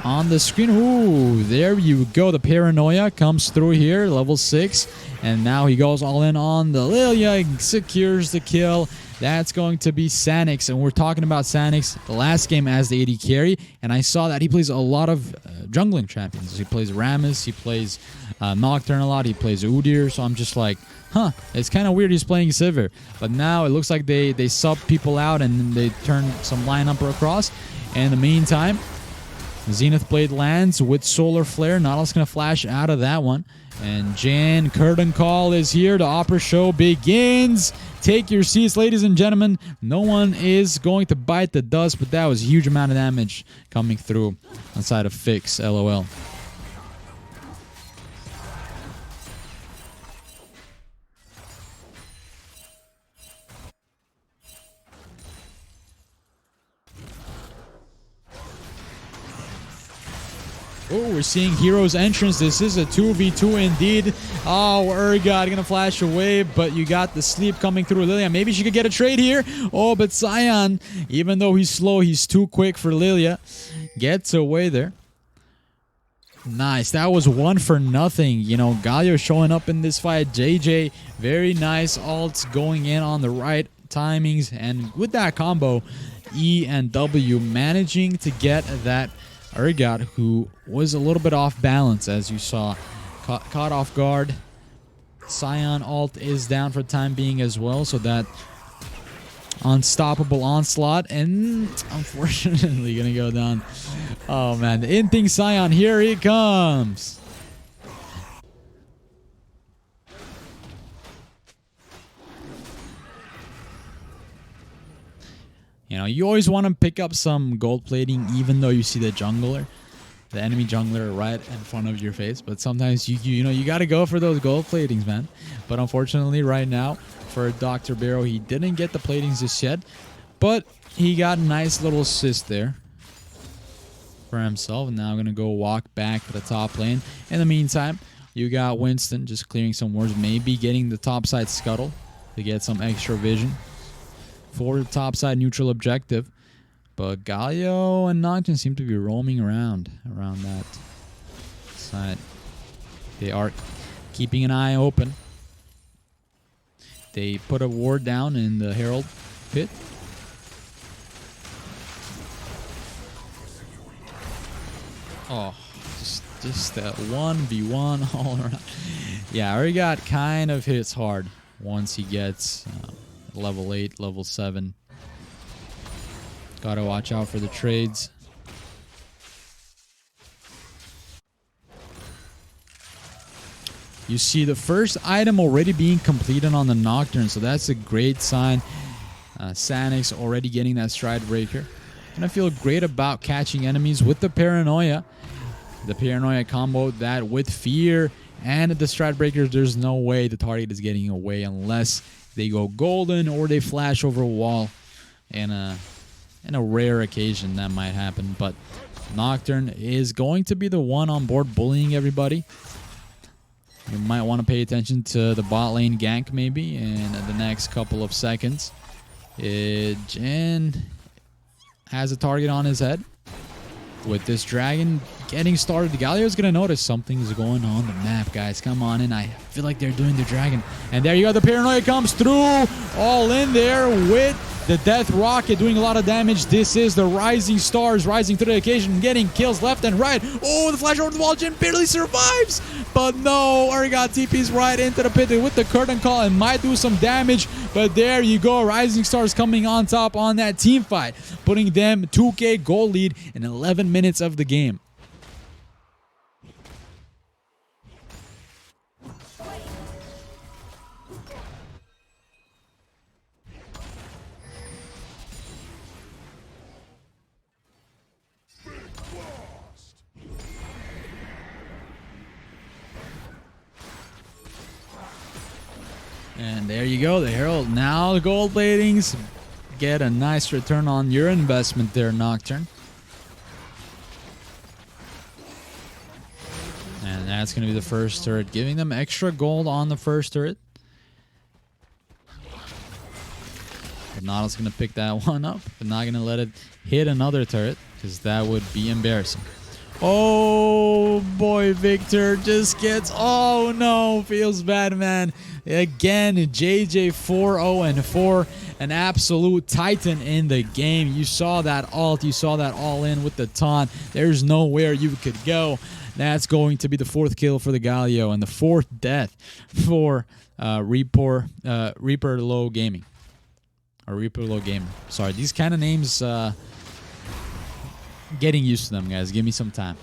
[SPEAKER 1] on the screen, ooh, there you go. The Paranoia comes through here, level 6, and now he goes all in on the Lilia, secures the kill. That's going to be Sanix, and we're talking about Sanix the last game as the AD carry, and I saw that he plays a lot of jungling champions. He plays Rammus, he plays Nocturne a lot, he plays Udyr, so I'm just like, huh, it's kind of weird he's playing Sivir. But now it looks like they sub people out and they turn some lineup across. And in the meantime, Zenith Blade lands with Solar Flare. Nautilus going to flash out of that one. And Jan Curtain Call is here. The opera show begins. Take your seats, ladies and gentlemen. No one is going to bite the dust, but that was a huge amount of damage coming through on side of Fix. LOL. Oh, we're seeing Hero's Entrance. This is a 2v2 indeed. Oh, Urgot gonna flash away, but you got the sleep coming through Lilia. Maybe she could get a trade here. Oh, but Sion, even though he's slow, he's too quick for Lilia. Gets away there. Nice. That was 1 for nothing. You know, Galio showing up in this fight. JJ, very nice ults going in on the right timings. And with that combo, E and W managing to get that Urgot, who was a little bit off balance, as you saw. Caught off guard. Sion ult is down for the time being as well, so that unstoppable onslaught, and unfortunately gonna go down. Oh man, the Inting Sion, here he comes. You know, you always want to pick up some gold plating even though you see the jungler, the enemy jungler right in front of your face. But sometimes you know, you got to go for those gold platings, man. But unfortunately right now for Dr. Barrow, he didn't get the platings just yet, but he got a nice little assist there for himself. And now I'm going to go walk back to the top lane. In the meantime, you got Winston just clearing some wards, maybe getting the top side scuttle to get some extra vision for the top side neutral objective. But Galio and Nocturne seem to be roaming around that side. They are keeping an eye open. They put a ward down in the Herald pit. Oh, just that 1v1 all around. Yeah, Urgot kind of hits hard once he gets level 8, level 7. Gotta watch out for the trades. You see the first item already being completed on the Nocturne, so that's a great sign. Sanix already getting that Stride Breaker. And I feel great about catching enemies with the Paranoia. The Paranoia combo that with Fear and the Stride Breakers, there's no way the target is getting away unless they go golden or they flash over a wall. In a rare occasion that might happen, but Nocturne is going to be the one on board bullying everybody. You might want to pay attention to the bot lane gank maybe in the next couple of seconds. Jin has a target on his head. With this dragon getting started, Galio's going to notice something's going on the map, guys. Come on in. I feel like they're doing the dragon. And there you go. The Paranoia comes through. All in there with the Death Rocket doing a lot of damage. This is the Rising Stars rising to the occasion, getting kills left and right. Oh, the flash over the wall. Jin barely survives. But no, Urgot TP's right into the pit with the Curtain Call and might do some damage. But there you go. Rising Stars coming on top on that team fight, putting them 2K goal lead in 11 minutes of the game. And there you go, the Herald. Now the gold platings get a nice return on your investment there, Nocturne. And And that's going to be the first turret, giving them extra gold on the first turret. But Nautilus going to pick that one up, but not going to let it hit another turret, because that would be embarrassing. Oh boy, Victor just gets... Oh no, feels bad, man. Again, JJ 4-0-4, an absolute titan in the game. You saw that ult, you saw that all in with the taunt. There's nowhere you could go. That's going to be the 4th kill for the Galio and the 4th death for Reaper Low Gaming. Or Reaper Low Gamer. Sorry, these kind of names... getting used to them, guys. Give me some time.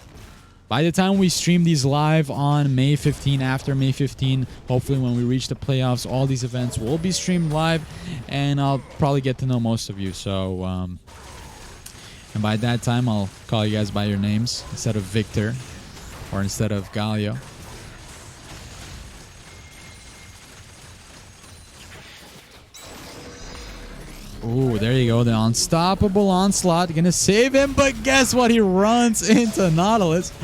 [SPEAKER 1] By the time we stream these live on May 15, after May 15, hopefully when we reach the playoffs, all these events will be streamed live, and I'll probably get to know most of you. So, and by that time, I'll call you guys by your names instead of Victor or instead of Galio. Ooh, there you go. The unstoppable onslaught. Gonna save him, but guess what? He runs into Nautilus.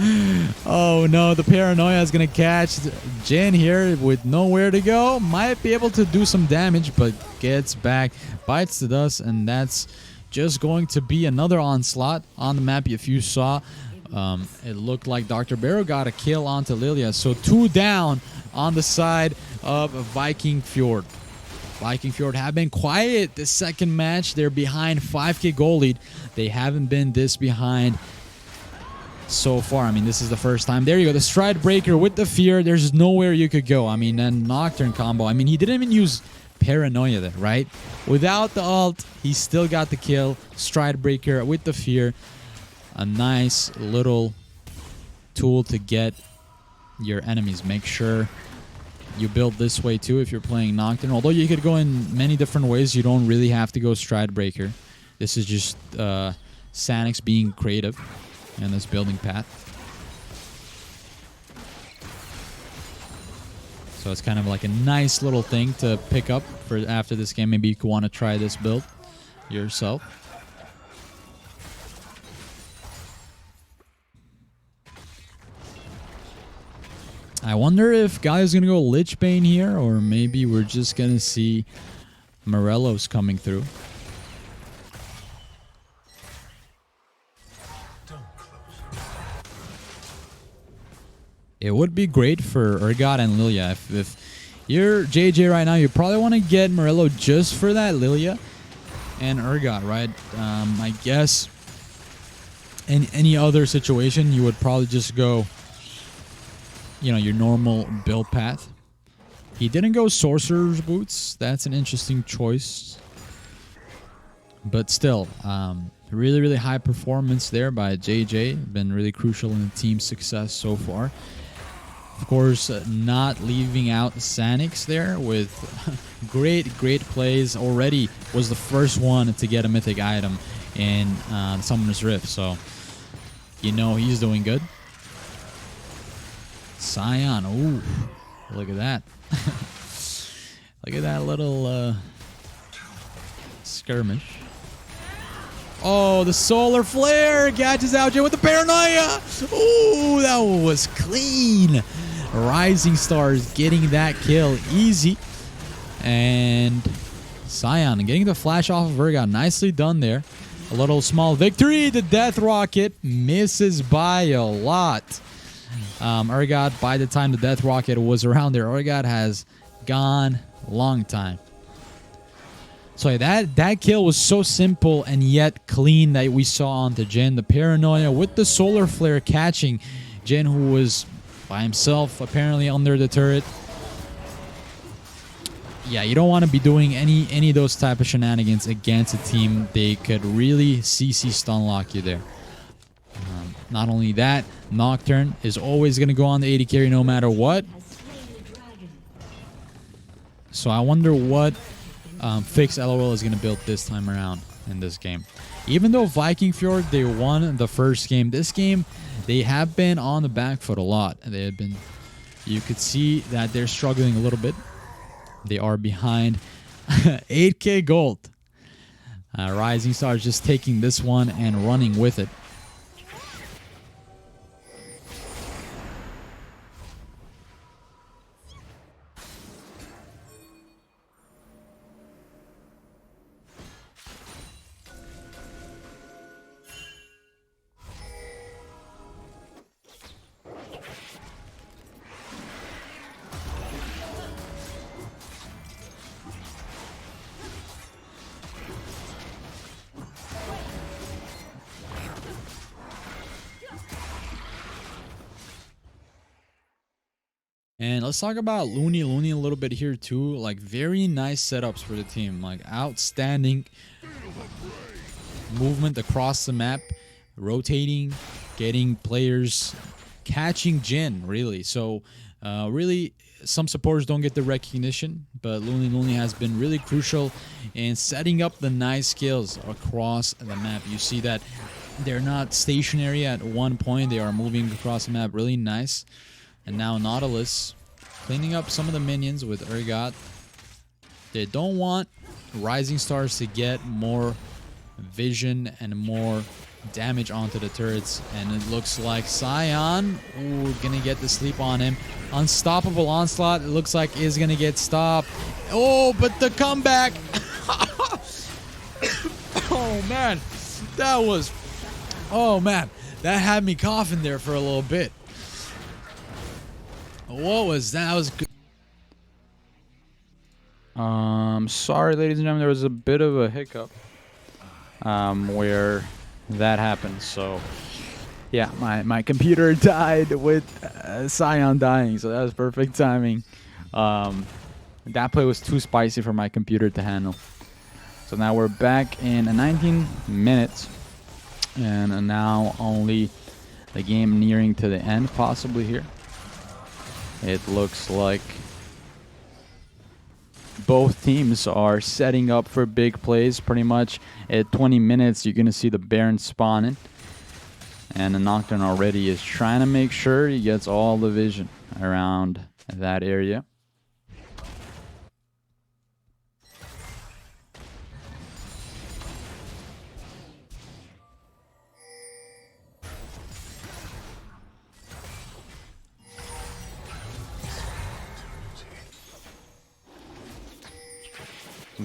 [SPEAKER 1] Oh no, the paranoia is gonna catch Jin here with nowhere to go. Might be able to do some damage, but gets back, bites the dust, and that's just going to be another onslaught on the map. If you saw, it looked like Dr. Barrow got a kill onto Lilia. So 2 down on the side of Vikingfjord. Vikingfjord have been quiet this second match. They're behind 5k goal lead. They haven't been this behind so far. I mean, this is the first time. There you go. The Stride Breaker with the Fear. There's nowhere you could go. I mean, then Nocturne combo. I mean, he didn't even use Paranoia there, right? Without the ult, he still got the kill. Stride Breaker with the Fear. A nice little tool to get your enemies. Make sure you build this way too if you're playing Nocturne. Although you could go in many different ways, you don't really have to go Stride Breaker. This is just Sanix being creative in this building path. So it's kind of like a nice little thing to pick up for after this game. Maybe you could want to try this build yourself. I wonder if Gaia's going to go Lich Bane here, or maybe we're just going to see Morellos coming through. It would be great for Urgot and Lilia. If you're JJ right now, you probably want to get Morello just for that Lilia and Urgot, right? I guess in any other situation, you would probably just go, you know, your normal build path. He didn't go Sorcerer's Boots. That's an interesting choice. But still, really, really high performance there by JJ. Been really crucial in the team's success so far. Of course, not leaving out Sanix there with great plays. Already was the first one to get a mythic item in Summoner's Rift. So, you know he's doing good. Scion, ooh, look at that. Look at that little skirmish. Oh, the solar flare catches out Jay with the paranoia. Ooh, that was clean. Rising Stars getting that kill easy. And Scion getting the flash off of Urgot. Nicely done there. A little small victory. The Death Rocket misses by a lot. Urgot, by the time the Death Rocket was around there, Urgot has gone long time. So that kill was so simple and yet clean that we saw onto Jin. The paranoia with the solar flare catching Jin, who was by himself apparently under the turret. Yeah, you don't want to be doing any of those type of shenanigans against a team. They could really CC stun lock you there. Not only that, Nocturne is always going to go on the 80 carry no matter what. So I wonder what fix LOL is going to build this time around in this game. Even though Vikingfjord, they won the first game, this game, they have been on the back foot a lot. They have been, you could see that they're struggling a little bit. They are behind 8k gold. Rising Stars just taking this one and running with it. And let's talk about Looney a little bit here too. Like, very nice setups for the team. Like, outstanding movement across the map, rotating, getting players, catching Jin, really. So, really, some supporters don't get the recognition, but Looney has been really crucial in setting up the nice skills across the map. You see that they're not stationary at one point. They are moving across the map really nice. And now Nautilus cleaning up some of the minions with Urgot. They don't want Rising Stars to get more vision and more damage onto the turrets. And it looks like Sion, ooh, gonna get the sleep on him. Unstoppable Onslaught, it looks like is gonna get stopped. Oh, but the comeback. Oh, man. That was... Oh, man. That had me coughing there for a little bit. What was that? That was good. Sorry, ladies and gentlemen, there was a bit of a hiccup where that happened. So, yeah, my computer died with Sion dying, so that was perfect timing. That play was too spicy for my computer to handle. So now we're back in 19 minutes, and now only the game nearing to the end, possibly here. It looks like both teams are setting up for big plays. Pretty much at 20 minutes, you're going to see the Baron spawning. And the Nocturne already is trying to make sure he gets all the vision around that area.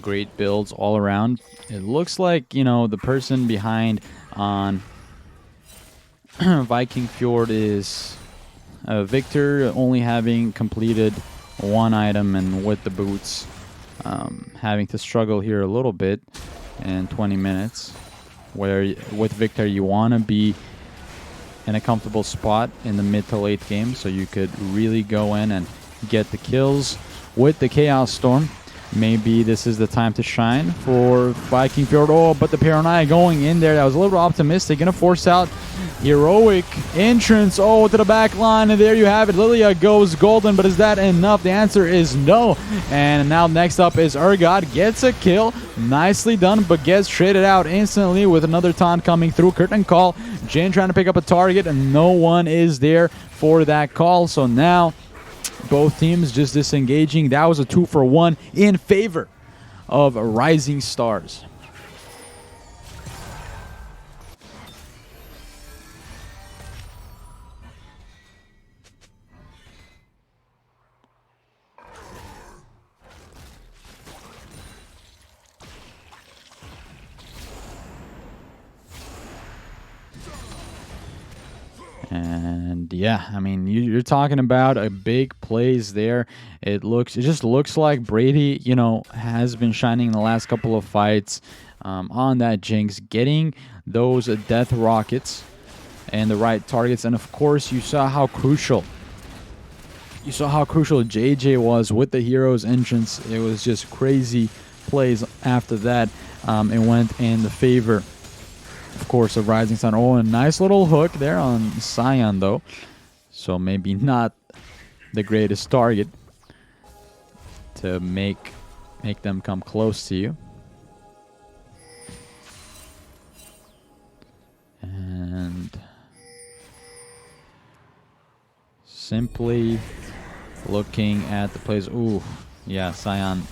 [SPEAKER 1] Great builds all around. It looks like, you know, the person behind on Vikingfjord is Victor, only having completed one item, and with the boots having to struggle here a little bit in 20 minutes, where with Victor you want to be in a comfortable spot in the mid to late game so you could really go in and get the kills with the Chaos Storm. Maybe this is the time to shine for Vikingfjord. Oh, but the Paranoia going in there. That was a little optimistic. Going to force out heroic entrance. Oh, to the back line. And there you have it. Lilia goes golden, but is that enough? The answer is no. And now next up is Urgot. Gets a kill. Nicely done, but gets traded out instantly with another taunt coming through. Curtain call. Jin trying to pick up a target, and no one is there for that call. So now both teams just disengaging. That was a 2-for-1 in favor of Rising Stars. And yeah, I mean, you're talking about a big plays there. It just looks like Brady, you know, has been shining in the last couple of fights on that Jinx, getting those death rockets and the right targets. And of course, you saw how crucial JJ was with the hero's entrance. It was just crazy plays after that. It went in the favor, of course, of Rising Sun. Oh, a nice little hook there on Sion, though. So maybe not the greatest target to make them come close to you. And simply looking at the plays. Ooh, yeah, Sion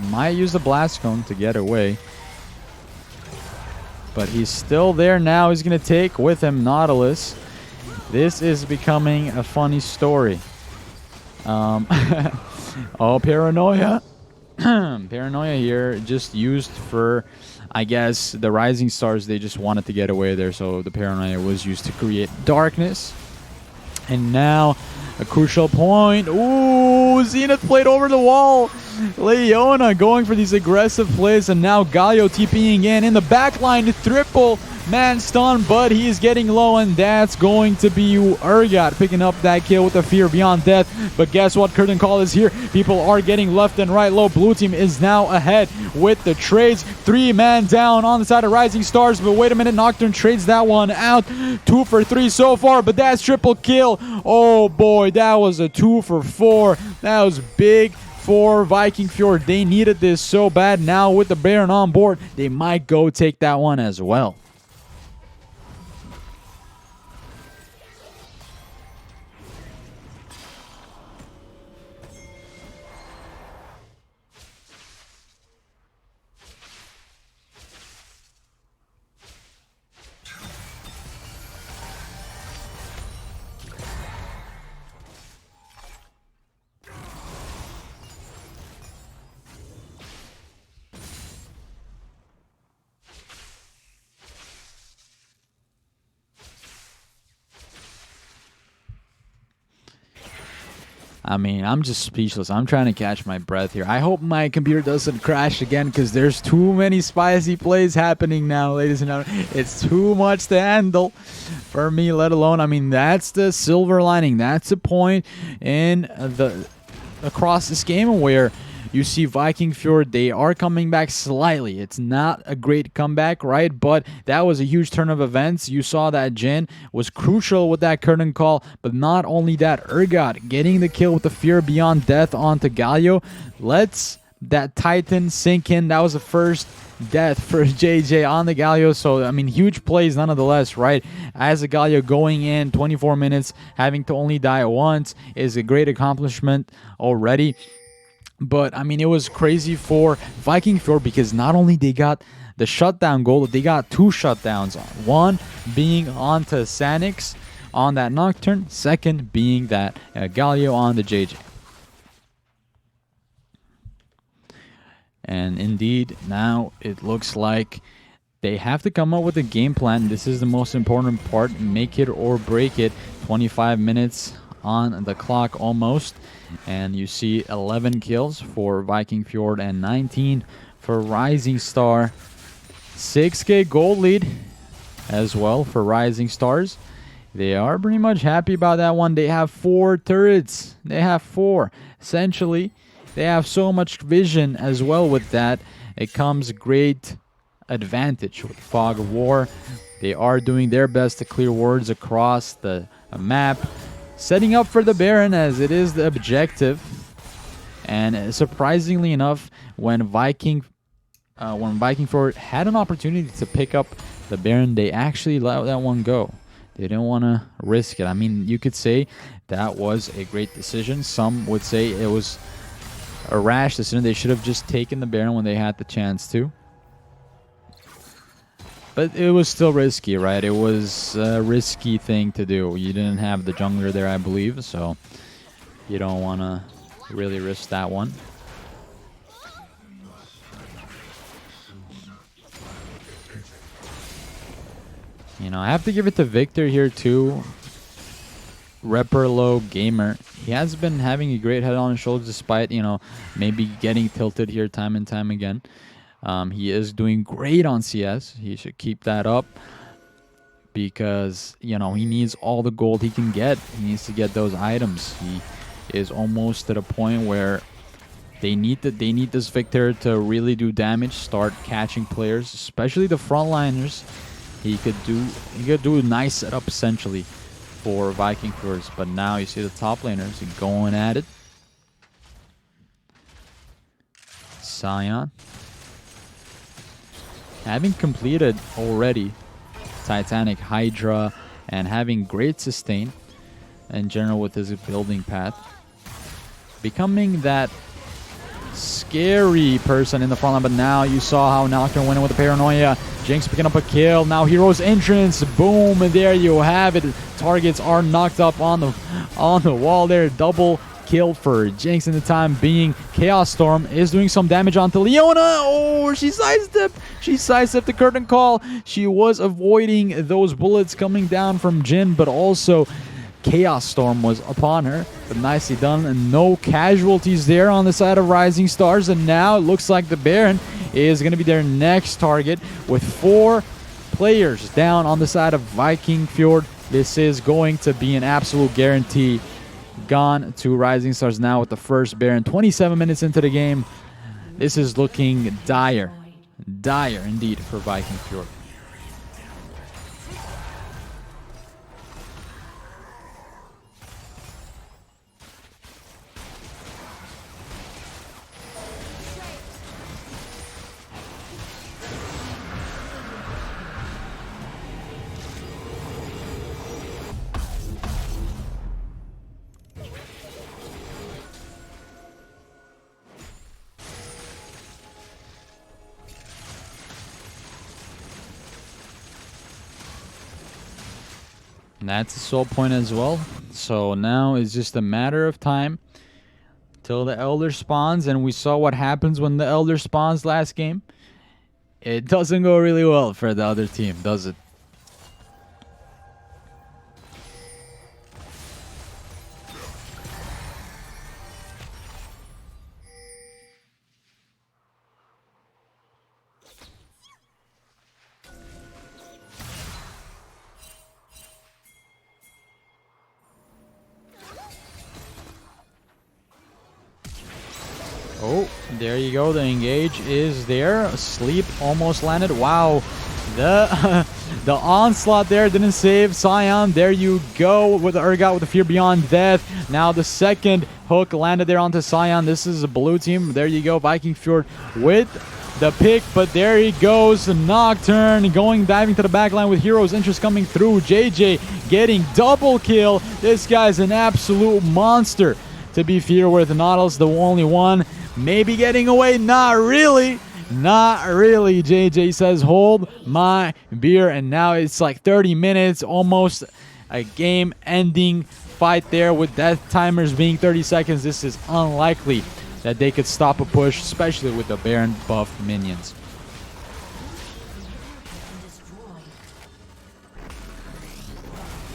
[SPEAKER 1] might use the blast cone to get away. But he's still there now. He's going to take with him Nautilus. This is becoming a funny story. Oh, Paranoia. Paranoia here just used for, I guess, the Rising Stars. They just wanted to get away there. So the Paranoia was used to create darkness. And now a crucial point. Ooh, Zenith played over the wall. Leona going for these aggressive plays, and now Galio TPing in the back line. Triple Man stun, but he's getting low, and that's going to be Urgot picking up that kill with the Fear Beyond Death. But guess what? Curtain Call is here. People are getting left and right low. Blue team is now ahead with the trades. 3-man down on the side of Rising Stars, but wait a minute. Nocturne trades that one out. 2 for 3 so far, but that's triple kill. Oh boy, that was a 2 for 4. That was big for Vikingfjord. They needed this so bad. Now with the Baron on board, they might go take that one as well. I mean, I'm just speechless. I'm trying to catch my breath here. I hope my computer doesn't crash again because there's too many spicy plays happening now, ladies and gentlemen. It's too much to handle for me, let alone, I mean, that's the silver lining. That's the point in across this game where you see Vikingfjord, they are coming back slightly. It's not a great comeback, right? But that was a huge turn of events. You saw that Jin was crucial with that curtain call. But not only that, Urgot getting the kill with the Fear Beyond Death onto Galio. Lets that Titan sink in. That was the first death for JJ on the Galio. So, I mean, huge plays nonetheless, right? As a Galio going in 24 minutes, having to only die once is a great accomplishment already. But, I mean, it was crazy for Vikingfjord because not only they got the shutdown goal, they got 2 shutdowns. One being onto Sanix on that Nocturne. Second being that Galio on the JJ. And indeed, now it looks like they have to come up with a game plan. This is the most important part. Make it or break it. 25 minutes on the clock almost. And you see 11 kills for Vikingfjord and 19 for Rising Star. 6k gold lead as well for Rising Stars. They are pretty much happy about that one. They have 4 turrets. They have 4. Essentially, they have so much vision as well with that. It comes great advantage with Fog of War. They are doing their best to clear wards across the map. Setting up for the Baron as it is the objective. And surprisingly enough, when Vikingfjord had an opportunity to pick up the Baron, they actually let that one go. They didn't want to risk it. I mean, you could say that was a great decision. Some would say it was a rash decision. They should have just taken the Baron when they had the chance to. But it was still risky, right? It was a risky thing to do. You didn't have the jungler there, I believe, so you don't want to really risk that one. You know, I have to give it to Victor here too. Reperlo Gamer. He has been having a great head on his shoulders despite, you know, maybe getting tilted here time and time again. He is doing great on CS. He should keep that up because, you know, he needs all the gold he can get. He needs to get those items. He is almost at a point where they need this Victor to really do damage, start catching players, especially the frontliners. He could do a nice setup essentially for Vikingfjord, but now you see the top laners going at it. Sion having completed already Titanic Hydra and having great sustain in general with his building path, becoming that scary person in the front line. But now you saw how Nocturne went in with the paranoia. Jinx picking up a kill. Now Hero's Entrance. Boom, and there you have it. Targets are knocked up on the wall there. Double kill for Jinx in the time being. Chaos Storm is doing some damage onto Leona. Oh, she sidestepped. She sidestepped the curtain call. She was avoiding those bullets coming down from Jin, but also Chaos Storm was upon her. But nicely done, and no casualties there on the side of Rising Stars. And now it looks like the Baron is going to be their next target with 4 players down on the side of Vikingfjord. This is going to be an absolute guarantee. Gone to Rising Stars now with the first Baron. 27 minutes into the game. This is looking dire. Dire indeed for Vikingfjord. And that's a soul point as well. So now it's just a matter of time till the Elder spawns. And we saw what happens when the Elder spawns last game. It doesn't go really well for the other team, does it? Oh, there you go. The engage is there. Sleep almost landed. Wow. The the onslaught there didn't save Scion. There you go with the Urgot with the Fear Beyond Death. Now the second hook landed there onto Scion. This is a blue team. There you go. Vikingfjord with the pick, but there he goes. Nocturne going diving to the back line with Hero's Interest coming through. JJ getting double kill. This guy's an absolute monster to be feared with. Nautilus the only one. Maybe getting away. Not really. Not really. JJ says, hold my beer. And now it's like 30 minutes. Almost a game-ending fight there with death timers being 30 seconds. This is unlikely that they could stop a push, especially with the Baron buff minions.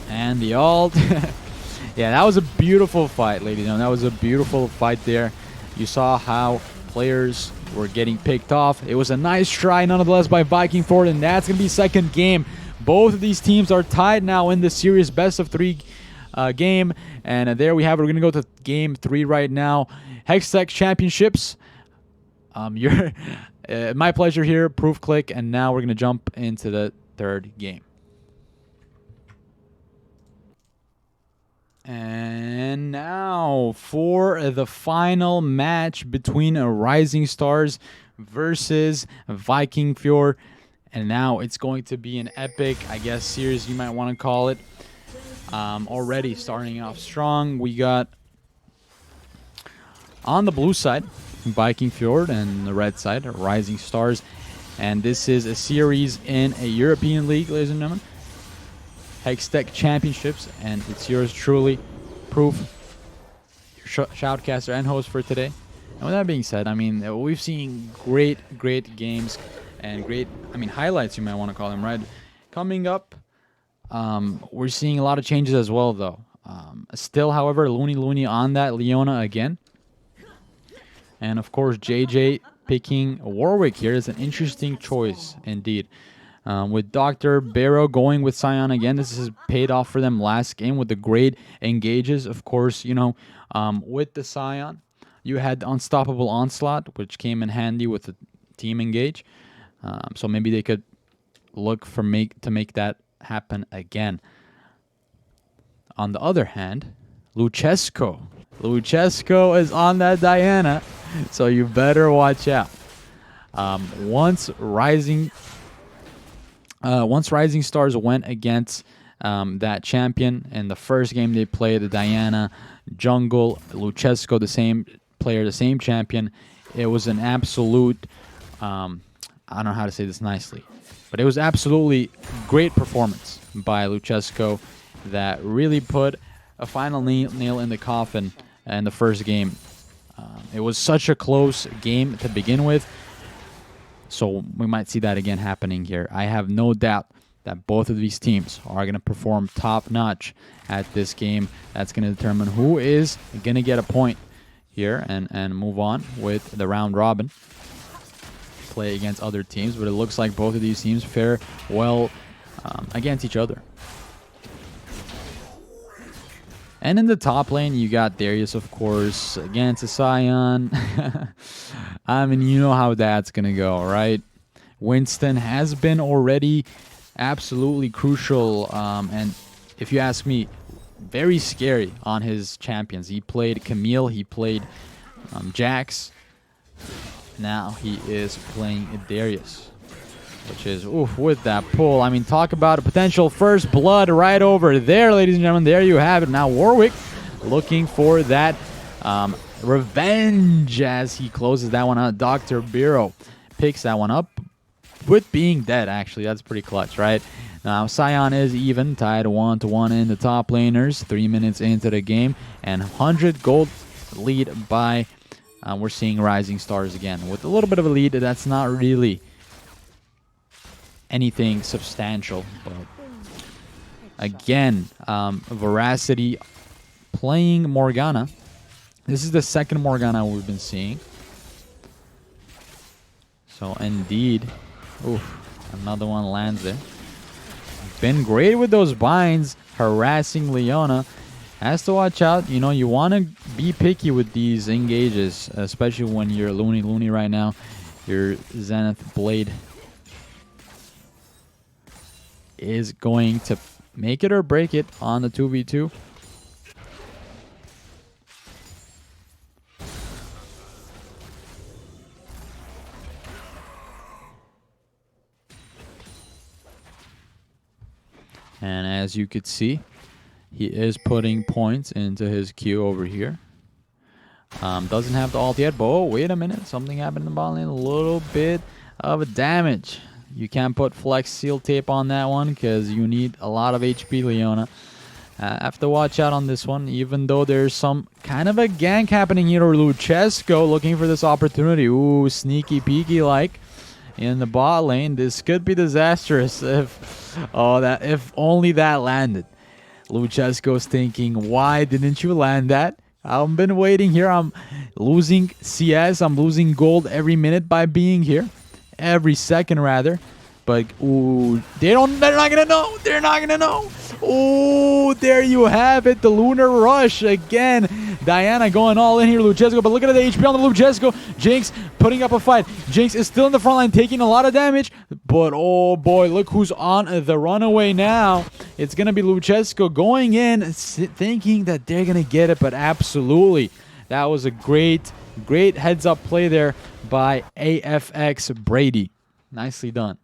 [SPEAKER 1] And the ult. Yeah, that was a beautiful fight, ladies and gentlemen. That was a beautiful fight there. You saw how players were getting picked off. It was a nice try, nonetheless, by Vikingfjord, and that's going to be second game. Both of these teams are tied now in the series best of 3 game. And there we have it. We're going to go to game 3 right now. Hextech Championships. My pleasure here. Proof click. And now we're going to jump into the third game. And now for the final match between Rising Stars versus Vikingfjord. And now it's going to be an epic, I guess, series you might want to call it. Already starting off strong. We got on the blue side Vikingfjord and the red side Rising Stars. And this is a series in a European league, ladies and gentlemen. Hextech Championships, and it's yours truly, Proof, your shoutcaster and host for today. And with that being said, I mean, we've seen great games and great, highlights, you might want to call them, right? Coming up, we're seeing a lot of changes as well, though. Still, however, Looney on that Leona again. And, of course, JJ picking Warwick here is an interesting choice, indeed. With Dr. Barrow going with Scion again. This has paid off for them last game with the great engages. Of course, you know, with the Scion, you had the Unstoppable Onslaught, which came in handy with the team engage. So maybe they could look for to make that happen again. On the other hand, Luchesco is on that Diana, so you better watch out. Once Rising Stars went against that champion in the first game they played, the Diana jungle, Luchesco, the same player, the same champion. It was an absolute, I don't know how to say this nicely, but it was absolutely great performance by Luchesco that really put a final nail in the coffin in the first game. It was such a close game to begin with. So we might see that again happening here. I have no doubt that both of these teams are going to perform top-notch at this game. That's going to determine who is going to get a point here and move on with the round robin. play against other teams, but it looks like both of these teams fare well against each other. And in the top lane, you got Darius, of course, against a Sion. I mean, you know how that's going to go, right? Winston has been already absolutely crucial. And if you ask me, very scary on his champions. He played Camille. He played Jax. Now he is playing Darius, which is, oof, with that pull. I mean, talk about a potential first blood right over there, ladies and gentlemen. There you have it. Now Warwick looking for that revenge as he closes that one out. Dr. Biro picks that one up with being dead, actually. That's pretty clutch, right? Now, Sion is even, tied 1-1 in the top laners, 3 minutes into the game, and 100 gold lead by, we're seeing Rising Stars again. With a little bit of a lead, that's not really anything substantial, but again, Veracity playing Morgana. This is the second Morgana we've been seeing. So indeed, oof, another one lands there. Been great with those binds, harassing Leona. Has to watch out. You know, you want to be picky with these engages, especially when you're Looney right now. Your Zenith Blade is going to make it or break it on the 2v2. And as you could see, he is putting points into his queue over here. Doesn't have the ult yet, but oh, wait a minute. Something happened in the bot lane. A little bit of damage. You can't put Flex Seal Tape on that one because you need a lot of HP, Leona. Have to watch out on this one, even though there's some kind of a gank happening here. Luchesco looking for this opportunity. Ooh, sneaky peeky like in the bot lane. This could be disastrous if only that landed. Luchesco's thinking, why didn't you land that? I've been waiting here. I'm losing CS. I'm losing gold every minute by being here. Every second, rather. But, ooh, they're not going to know. They're not going to know. Ooh, there you have it. The Lunar Rush again. Diana going all in here. Luchesco, but look at the HP on the Luchesco. Jinx putting up a fight. Jinx is still in the front line, taking a lot of damage. But, oh, boy, look who's on the runaway now. It's going to be Luchesco going in, thinking that they're going to get it. But absolutely, that was a great heads-up play there by AFX Brady. Nicely done.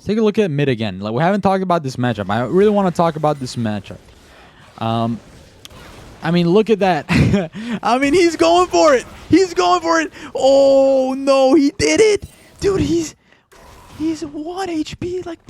[SPEAKER 1] Take a look at mid again. Like, we haven't talked about this matchup. I really want to talk about this matchup. I mean, look at that. I mean, he's going for it. He's going for it. Oh, no, he did it. Dude, he's 1 HP, like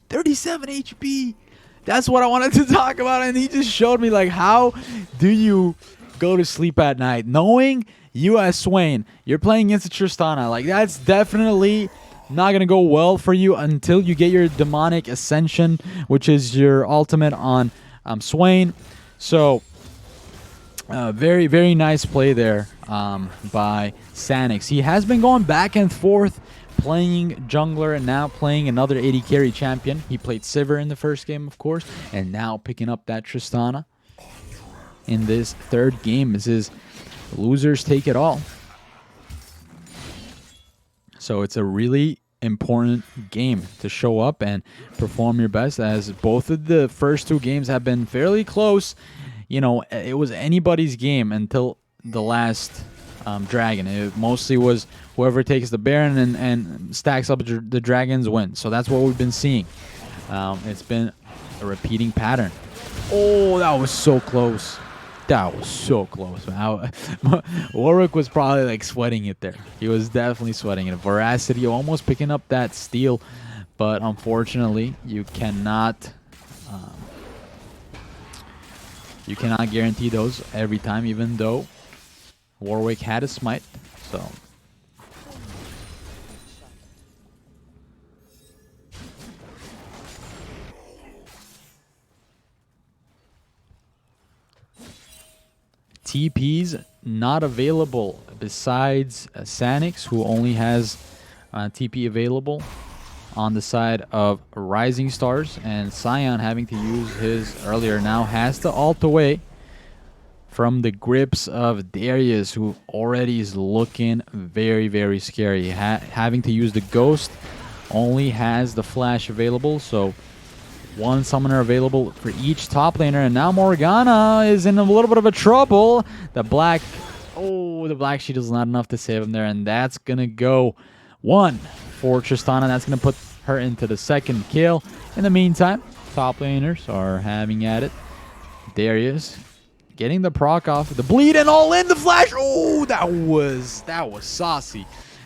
[SPEAKER 1] 37 HP. That's what I wanted to talk about, and he just showed me, like, how do you go to sleep at night knowing you as Swain, you're playing against a Tristana. Like, that's definitely not going to go well for you until you get your Demonic Ascension, which is your ultimate on Swain. So, very, very nice play there by Sanix. He has been going back and forth, playing jungler and now playing another 80 carry champion. He played Sivir in the first game, of course, and now picking up that Tristana in this third game. This is losers take it all. So it's a really important game to show up and perform your best, as both of the first two games have been fairly close. You know, it was anybody's game until the last dragon. It mostly was whoever takes the Baron and stacks up the dragons wins. So that's what we've been seeing. It's been a repeating pattern. Oh, that was so close. That was so close. Warwick was probably like sweating it there. He was definitely sweating it. Veracity almost picking up that steal, but unfortunately, you cannot guarantee those every time, even though Warwick had a smite. So TPs not available besides Sanix, who only has TP available on the side of Rising Stars, and Sion having to use his earlier now has to ult away from the grips of Darius, who already is looking very, very scary. Having to use the Ghost, only has the Flash available, so one summoner available for each top laner, and now Morgana is in a little bit of a trouble. The Black Shield is not enough to save him there, and that's gonna go one for Tristana. That's gonna put her into the second kill. In the meantime, top laners are having at it. Darius getting the proc off, the bleed, and all in the flash. Oh, that was saucy.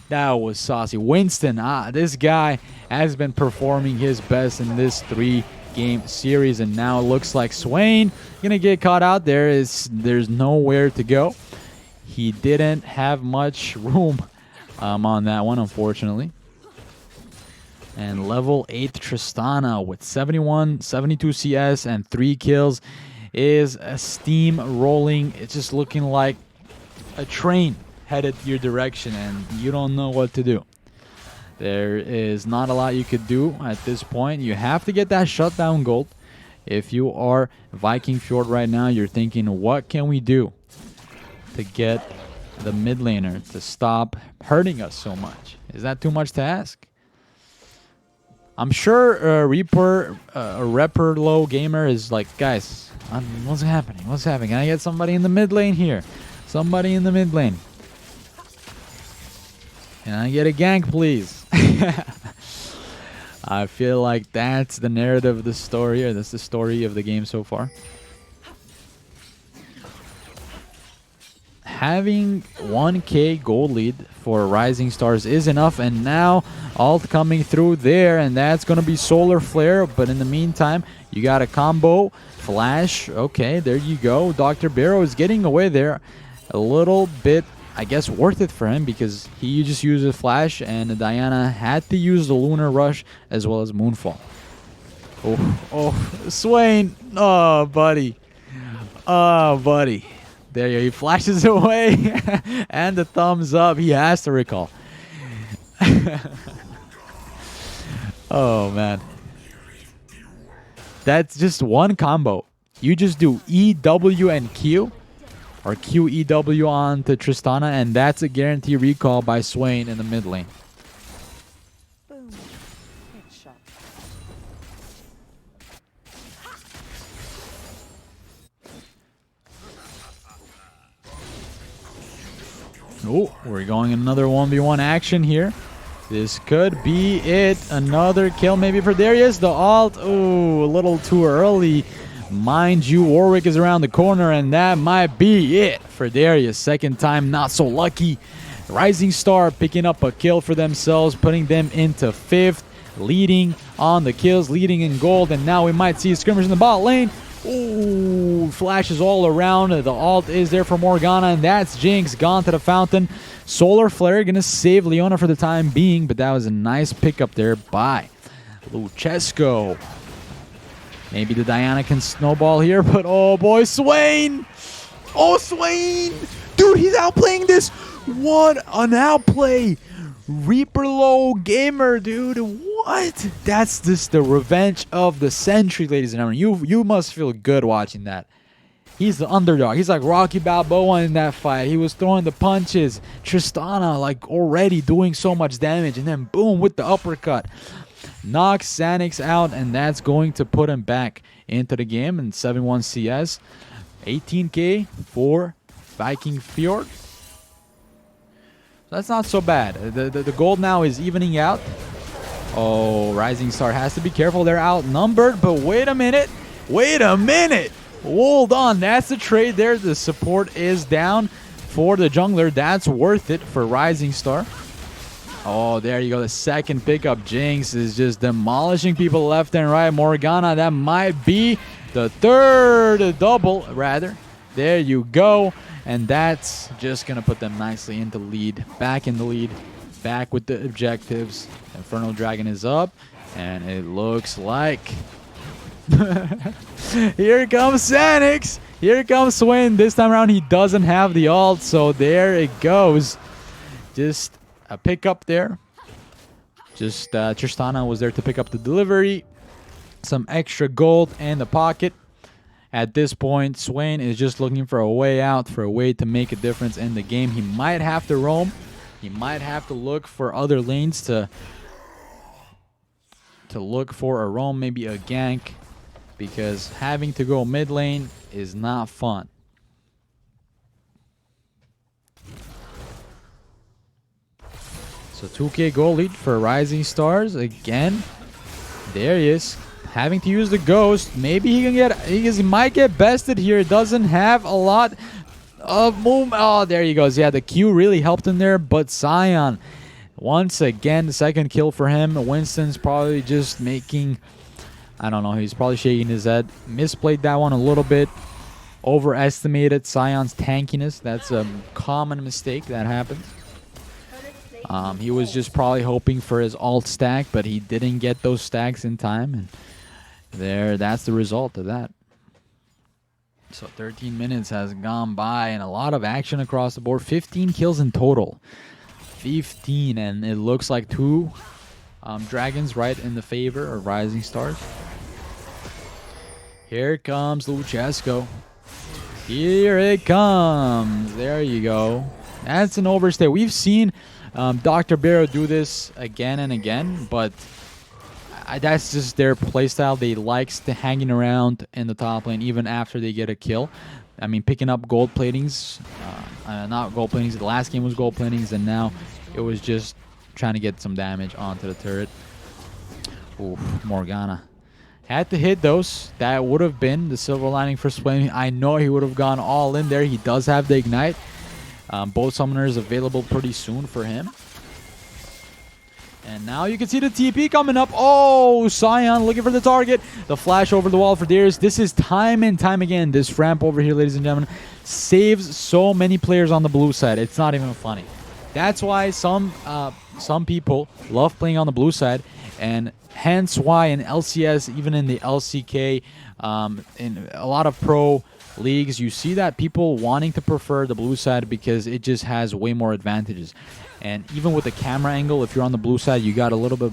[SPEAKER 1] That was saucy. Winston, this guy has been performing his best in this 3-game series, and now it looks like Swain gonna get caught out there. There's nowhere to go. He didn't have much room on that one, unfortunately. And level 8 Tristana with 72 CS and 3 kills is a steam rolling. It's just looking like a train headed your direction, and you don't know what to do. There is not a lot you could do at this point. You have to get that shutdown gold. If you are Vikingfjord right now, you're thinking, what can we do to get the mid laner to stop hurting us so much? Is that too much to ask? I'm sure Reaper, Repper Low Gamer is like, guys, what's happening? What's happening? Can I get somebody in the mid lane here? Somebody in the mid lane. Can I get a gank, please? I feel like that's the narrative of the story, or that's the story of the game so far. Having 1k gold lead for Rising Stars is enough, and now ult coming through there, and that's going to be Solar Flare. But in the meantime, you got a combo flash. Okay, there you go. Dr. Barrow is getting away there. A little bit, I guess, worth it for him, because he just used a flash, and Diana had to use the Lunar Rush as well as Moonfall. Oh, Swain. Oh, buddy. Oh, buddy. There you go. He flashes away, and the thumbs up. He has to recall. Oh, man. That's just one combo. You just do E, W, and Q, or Q, E, W onto Tristana, and that's a guarantee recall by Swain in the mid lane.
[SPEAKER 2] Boom. Headshot.
[SPEAKER 1] Oh, we're going another 1v1 action here. This could be it. Another kill maybe for Darius. The ult, ooh, a little too early. Mind you, Warwick is around the corner, and that might be it for Darius. Second time, not so lucky. Rising Star picking up a kill for themselves, putting them into 5th, leading on the kills, leading in gold, and now we might see a skirmish in the bot lane. Ooh, flashes all around. The ult is there for Morgana, and that's Jinx gone to the fountain. Solar Flare gonna save Leona for the time being, but that was a nice pickup there by Luchesco. Maybe the Diana can snowball here, but oh boy, Swain! Oh, Swain! Dude, he's outplaying this! What an outplay! Reaper Low Gamer, dude. What? That's just the revenge of the century, ladies and gentlemen. You must feel good watching that. He's the underdog. He's like Rocky Balboa in that fight. He was throwing the punches. Tristana like already doing so much damage, and then boom with the uppercut. Knocks Sanix out, and that's going to put him back into the game in 7-1 CS. 18k for Vikingfjord. That's not so bad. The gold now is evening out. Oh, Rising Star has to be careful. They're outnumbered, but wait a minute. Wait a minute. Hold on. That's the trade there. The support is down for the jungler. That's worth it for Rising Star. Oh, there you go. The second pickup. Jinx is just demolishing people left and right. Morgana, that might be the third double, rather. There you go. And that's just going to put them nicely into lead. Back in the lead. Back with the objectives. Infernal Dragon is up. And it looks like Here comes Sanix. Here comes Swain. This time around, he doesn't have the ult, so there it goes. Just a pickup there. Just Tristana was there to pick up the delivery. Some extra gold in the pocket. At this point, Swain is just looking for a way out, for a way to make a difference in the game. He might have to roam. He might have to look for other lanes to look for a roam, maybe a gank, because having to go mid lane is not fun. So 2K goal lead for Rising Stars again. There he is, having to use the ghost. Maybe he can get, he might get bested here. It doesn't have a lot of movement. Oh, there he goes. Yeah, the Q really helped him there, but Sion, once again, the second kill for him. Winston's probably just making, I don't know, he's probably shaking his head. Misplayed that one a little bit. Overestimated Sion's tankiness. That's a common mistake that happens. He was just probably hoping for his alt stack, but he didn't get those stacks in time. And that's the result of that. So 13 minutes has gone by and a lot of action across the board. 15 kills in total. 15, and it looks like two dragons right in the favor of Rising Stars. Here comes Luchesco. Here it comes. There you go. That's an overstay. We've seen Dr. Barrow do this again and again, but that's just their playstyle. They likes to hanging around in the top lane even after they get a kill. I mean, picking up gold platings, not gold platings. The last game was gold platings, and now it was just trying to get some damage onto the turret. Oof, Morgana. Had to hit those. That would have been the silver lining for Swain. I know he would have gone all in there. He does have the Ignite. Both summoners available pretty soon for him. And now you can see the TP coming up. Oh, Sion looking for the target. The flash over the wall for Darius. This is time and time again. This ramp over here, ladies and gentlemen, saves so many players on the blue side. It's not even funny. That's why some people love playing on the blue side, and hence why in LCS, even in the LCK, in a lot of pro leagues, you see that people wanting to prefer the blue side because it just has way more advantages. And even with the camera angle, if you're on the blue side, you got a little bit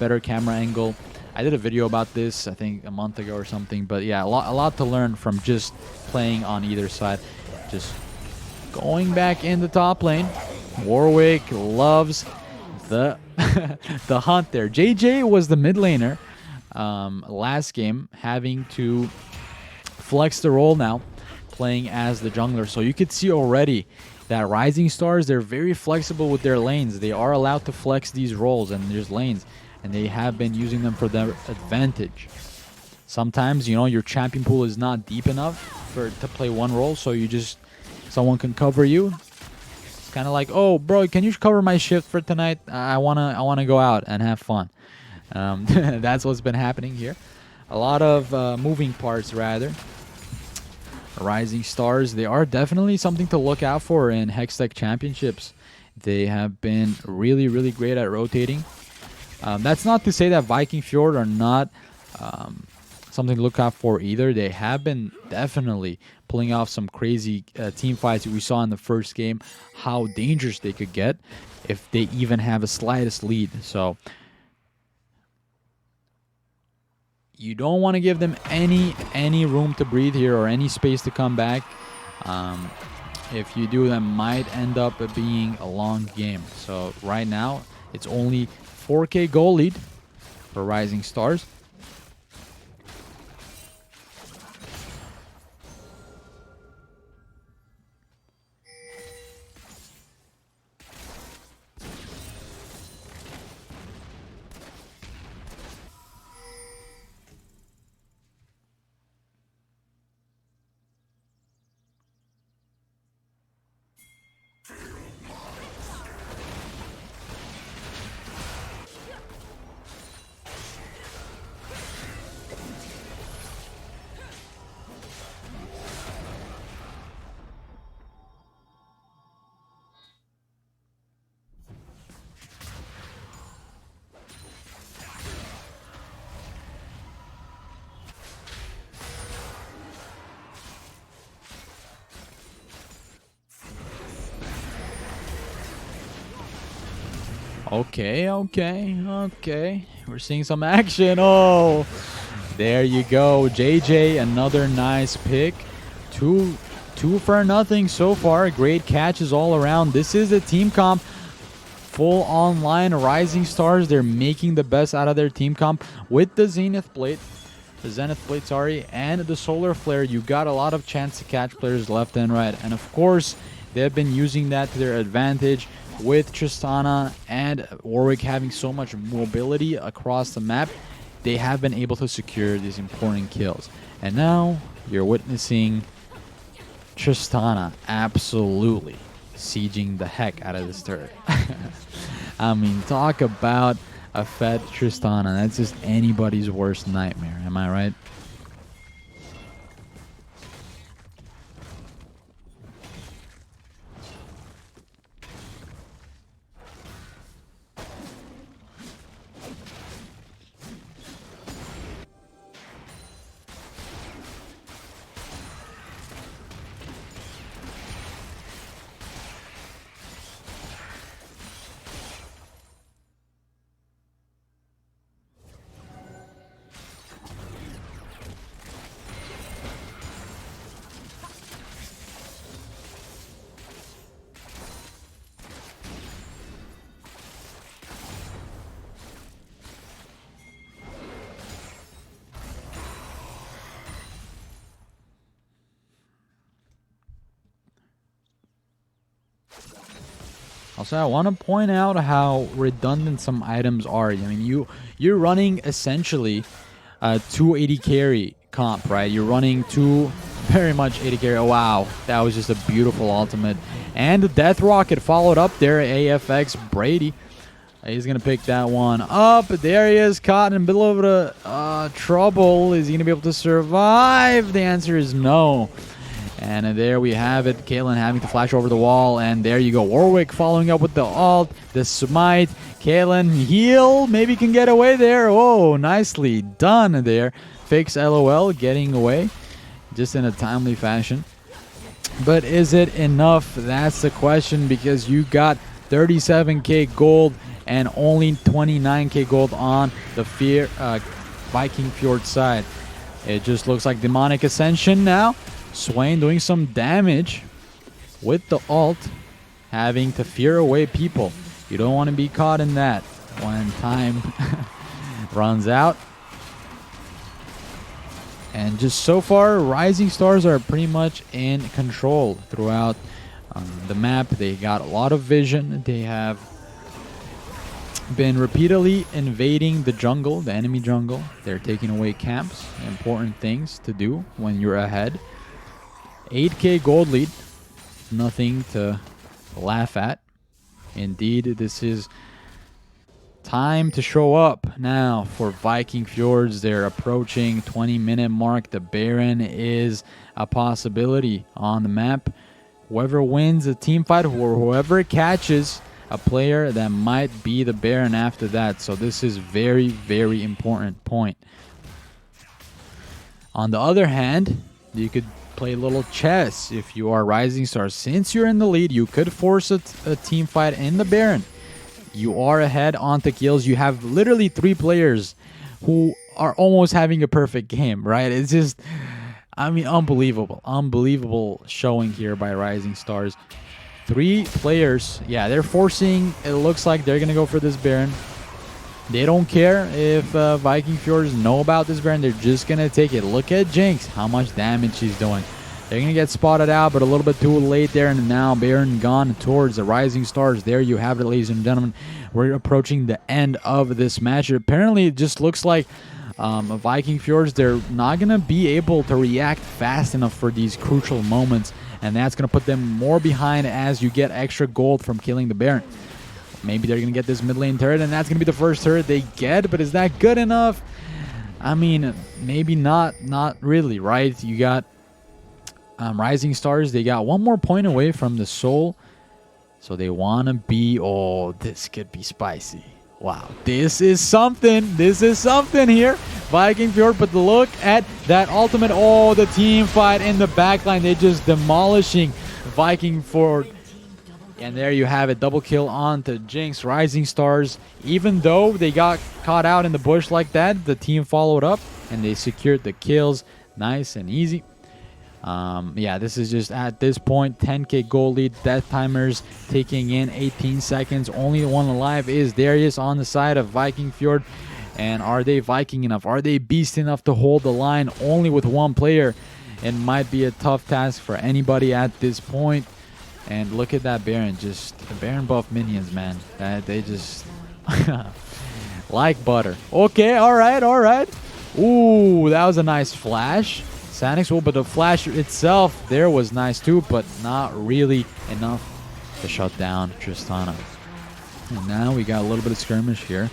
[SPEAKER 1] better camera angle. I did a video about this, I think, a month ago or something. But yeah, a lot to learn from just playing on either side. Just going back in the top lane. Warwick loves the the hunt there. JJ was the mid laner last game, having to flex the role now, playing as the jungler. So you could see already that Rising Stars, they're very flexible with their lanes. They are allowed to flex these roles, and there's lanes, and they have been using them for their advantage. Sometimes, you know, your champion pool is not deep enough to play one role, so you just, someone can cover you. It's kind of like, oh, bro, can you cover my shift for tonight? I wanna go out and have fun. That's what's been happening here. A lot of moving parts, rather. Rising Stars, they are definitely something to look out for in Hextech Championships. They have been really, really great at rotating. That's not to say that Vikingfjord are not something to look out for either. They have been definitely pulling off some crazy team fights. We saw in the first game how dangerous they could get if they even have a slightest lead. So you don't want to give them any room to breathe here or any space to come back. If you do, that might end up being a long game. So right now, it's only 4K goal lead for Rising Stars. Okay, okay. We're seeing some action. Oh, there you go. JJ, another nice pick. Two for nothing so far. Great catches all around. This is a team comp. Full online Rising Stars. They're making the best out of their team comp with the Zenith Blade. Sorry, and the Solar Flare. You got a lot of chance to catch players left and right. And of course, they've been using that to their advantage with Tristana and Warwick having so much mobility across the map. They have been able to secure these important kills. And now you're witnessing Tristana absolutely sieging the heck out of this turret. I mean, talk about a fed Tristana. That's just anybody's worst nightmare. Am I right? Also, I want to point out how redundant some items are. I mean, you're running essentially 280 carry comp, right? You're running two very much 80 carry. Oh, wow, that was just a beautiful ultimate. And the Death Rocket followed up there. AFX Brady. He's going to pick that one up. There he is, caught in the middle of the trouble. Is he going to be able to survive? The answer is no. And there we have it. Caitlyn having to flash over the wall. And there you go. Warwick following up with the ult. The smite. Caitlyn heal. Maybe can get away there. Oh, nicely done there. Fix LOL getting away. Just in a timely fashion. But is it enough? That's the question. Because you got 37k gold and only 29k gold on the Vikingfjord side. It just looks like Demonic Ascension now. Swain doing some damage with the ult, having to fear away people. You don't want to be caught in that when time runs out. And just so far, Rising Stars are pretty much in control throughout the map. They got a lot of vision. They have been repeatedly invading the jungle, the enemy jungle. They're taking away camps, important things to do when you're ahead. 8k gold lead, nothing to laugh at. Indeed, this is time to show up now for Vikingfjords. They're approaching 20-minute mark. The Baron is a possibility on the map. Whoever wins a team fight or whoever catches a player, that might be the Baron after that. So this is very, very important point. On the other hand, you could play a little chess if you are Rising Stars. Since you're in the lead, you could force a team fight in the Baron. You are ahead on kills. You have literally 3 players who are almost having a perfect game, right? It's just, I mean, unbelievable. Unbelievable showing here by Rising Stars. 3 players. Yeah, they're forcing. It looks like they're going to go for this Baron. They don't care if Vikingfjords know about this Baron. They're just going to take it. Look at Jinx, how much damage she's doing. They're going to get spotted out, but a little bit too late there. And now Baron gone towards the Rising Stars. There you have it, ladies and gentlemen. We're approaching the end of this match. Apparently, it just looks like Vikingfjords, they're not going to be able to react fast enough for these crucial moments. And that's going to put them more behind as you get extra gold from killing the Baron. Maybe they're going to get this mid lane turret, and that's going to be the first turret they get. But is that good enough? I mean, maybe not really, right? You got Rising Stars. They got 1 more point away from the soul. So they want to be... Oh, this could be spicy. Wow, this is something. This is something here. Vikingfjord, but look at that ultimate. Oh, the team fight in the backline. They're just demolishing Vikingfjord. And there you have it, double kill on to Jinx. Rising Stars, even though they got caught out in the bush like that, the team followed up and they secured the kills. Nice and easy. Yeah, this is just at this point 10k gold lead. Death timers taking in 18 seconds. Only one alive is Darius on the side of Vikingfjord. And are they Viking enough? Are they beast enough to hold the line only with one player? It might be a tough task for anybody at this point. And look at that Baron, just the Baron buff minions, man. They just like butter. Okay, all right, all right. Ooh, that was a nice flash. Sanix will, but the flash itself there was nice too, but not really enough to shut down Tristana. And now we got a little bit of skirmish here.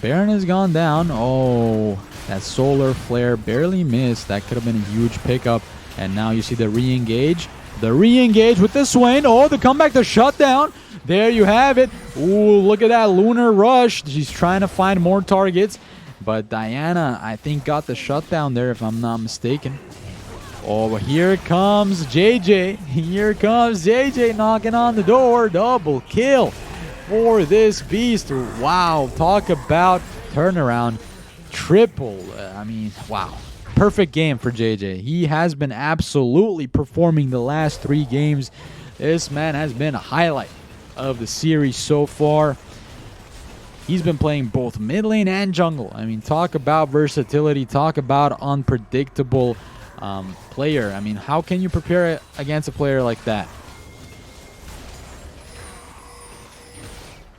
[SPEAKER 1] Baron has gone down. Oh, that solar flare barely missed. That could have been a huge pickup. And now you see the re-engage. The re-engage with the Swain. Oh, the comeback, the shutdown. There you have it. Ooh, look at that lunar rush. She's trying to find more targets. But Diana, I think, got the shutdown there, if I'm not mistaken. Oh, here comes JJ. Here comes JJ knocking on the door. Double kill for this beast. Wow, talk about turnaround. Triple. I mean, wow. Perfect game for JJ. He has been absolutely performing the last 3 games. This man has been a highlight of the series so far. He's been playing both mid lane and jungle. I mean, talk about versatility. Talk about unpredictable player. I mean, how can you prepare against a player like that?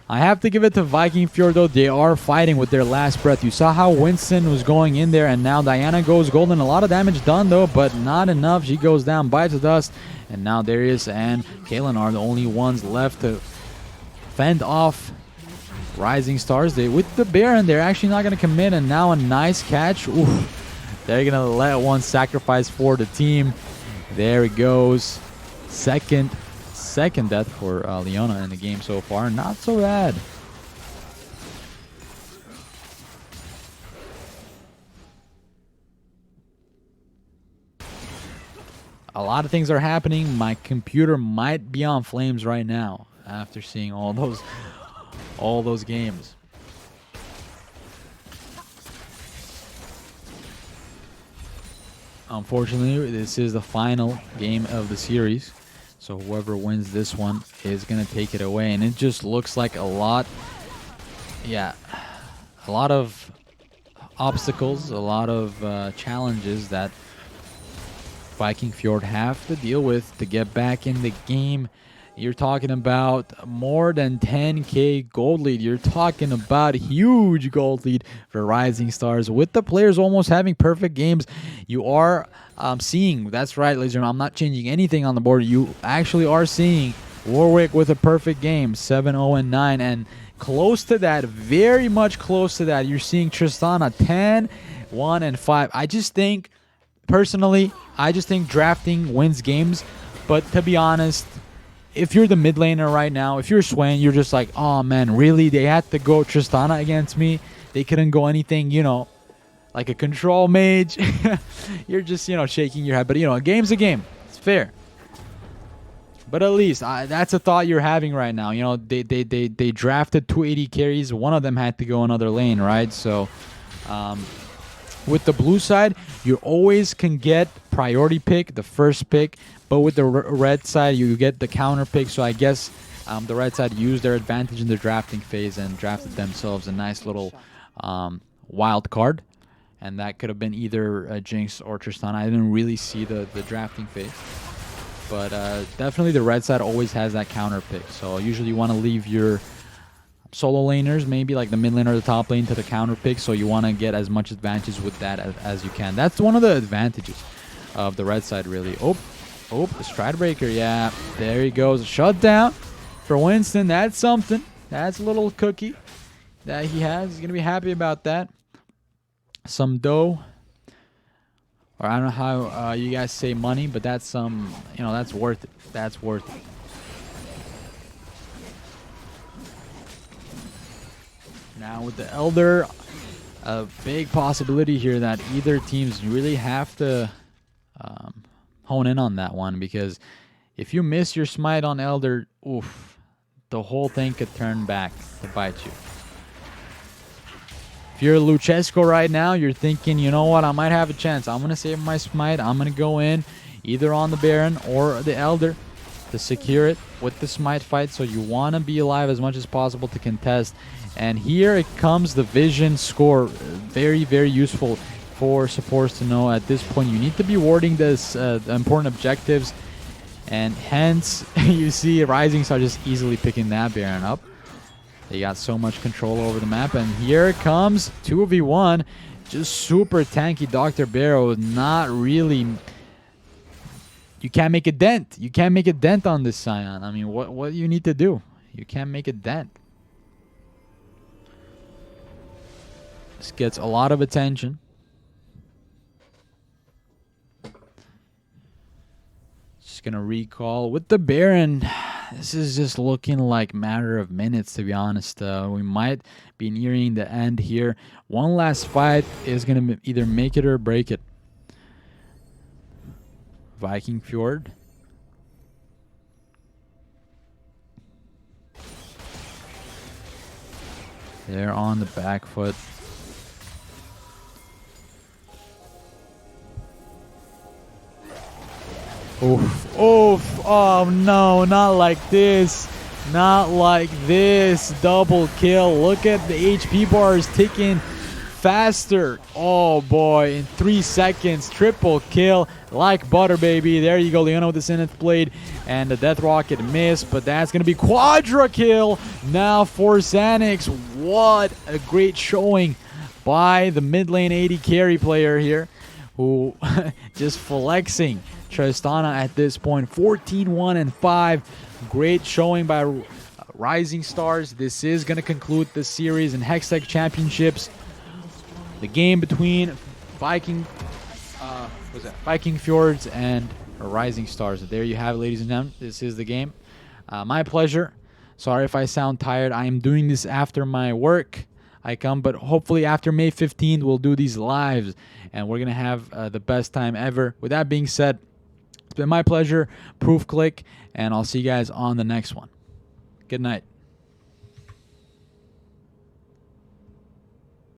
[SPEAKER 1] I have to give it to Vikingfjord, though. They are fighting with their last breath. You saw how Winston was going in there, and now Diana goes golden. A lot of damage done, though, but not enough. She goes down, bites the dust, and now Darius and Kaelin are the only ones left to fend off Rising Stars. With the Baron, they're actually not going to commit, and now a nice catch. Oof. They're going to let one sacrifice for the team. There it goes. Second death for Leona in the game so far. Not so bad. A lot of things are happening. My computer might be on flames right now after seeing all those games. Unfortunately, this is the final game of the series. So whoever wins this one is going to take it away. And it just looks like a lot of obstacles, a lot of challenges that Vikingfjord have to deal with to get back in the game. You're talking about more than 10k gold lead. You're talking about huge gold lead for Rising Stars with the players almost having perfect games. You are seeing, that's right, ladies and gentlemen, I'm not changing anything on the board. You actually are seeing Warwick with a perfect game, 7-0-9, and close to that, very much close to that. You're seeing Tristana 10-1-5. I just think, personally, drafting wins games, but to be honest, if you're the mid laner right now, if you're Swain, you're just like, oh man, really? They had to go Tristana against me? They couldn't go anything, you know, like a control mage? You're just, you know, shaking your head. But, you know, a game's a game. It's fair. But at least that's a thought you're having right now. You know, they drafted 280 carries. One of them had to go another lane, right? So, with the blue side, you always can get priority pick, the first pick. But with the red side, you get the counter pick. So I guess the red side used their advantage in the drafting phase and drafted themselves a nice little wild card. And that could have been either Jinx or Tristana. I didn't really see the drafting phase. But definitely the red side always has that counter pick. So usually you want to leave your solo laners, maybe like the mid lane or the top lane, to the counter pick. So you want to get as much advantage with that as you can. That's one of the advantages of the red side, really. Oh, the Stride Breaker, yeah. There he goes. Shutdown for Winston. That's something. That's a little cookie that he has. He's going to be happy about that. Some dough. Or I don't know how you guys say money, but that's some, you know, that's worth it. That's worth it. Now with the Elder, a big possibility here that either teams really have to hone in on that one, because If you miss your smite on Elder, oof, the whole thing could turn back to bite you. If you're Luchesco right now, you're thinking, you know what, I might have a chance. I'm going to save my smite. I'm going to go in either on the Baron or the Elder to secure it with the smite fight. So you want to be alive as much as possible to contest. And here it comes the vision score. Very, very useful for supports to know at this point. You need to be warding this important objectives. And hence, you see Rising Star just easily picking that Baron up. They got so much control over the map. And here it comes, 2v1. Just super tanky Dr. Barrow. Not really... You can't make a dent. You can't make a dent on this Scion. I mean, what do you need to do? You can't make a dent. This gets a lot of attention. Just gonna recall with the Baron. This is just looking like matter of minutes, to be honest. We might be nearing the end here. One last fight is gonna either make it or break it. Vikingfjord. They're on the back foot. Oof, oof, oh no, not like this. Not like this. Double kill. Look at the HP bars ticking faster. Oh boy, in 3 seconds, triple kill like butter, baby. There you go, Leona with the Zenith Blade, and the Death Rocket missed, but that's gonna be quadra kill now for Xanax. What a great showing by the mid lane 80 carry player here, who just flexing Tristana at this point. 14-1 and 5. Great showing by Rising Stars. This is gonna conclude the series in Hextech Championships. The game between Vikingfjords and Rising Stars. There you have it, ladies and gentlemen. This is the game. My pleasure. Sorry if I sound tired. I am doing this after my work. But hopefully after May 15th, we'll do these lives, and we're going to have the best time ever. With that being said, it's been my pleasure. Proof click, and I'll see you guys on the next one. Good night.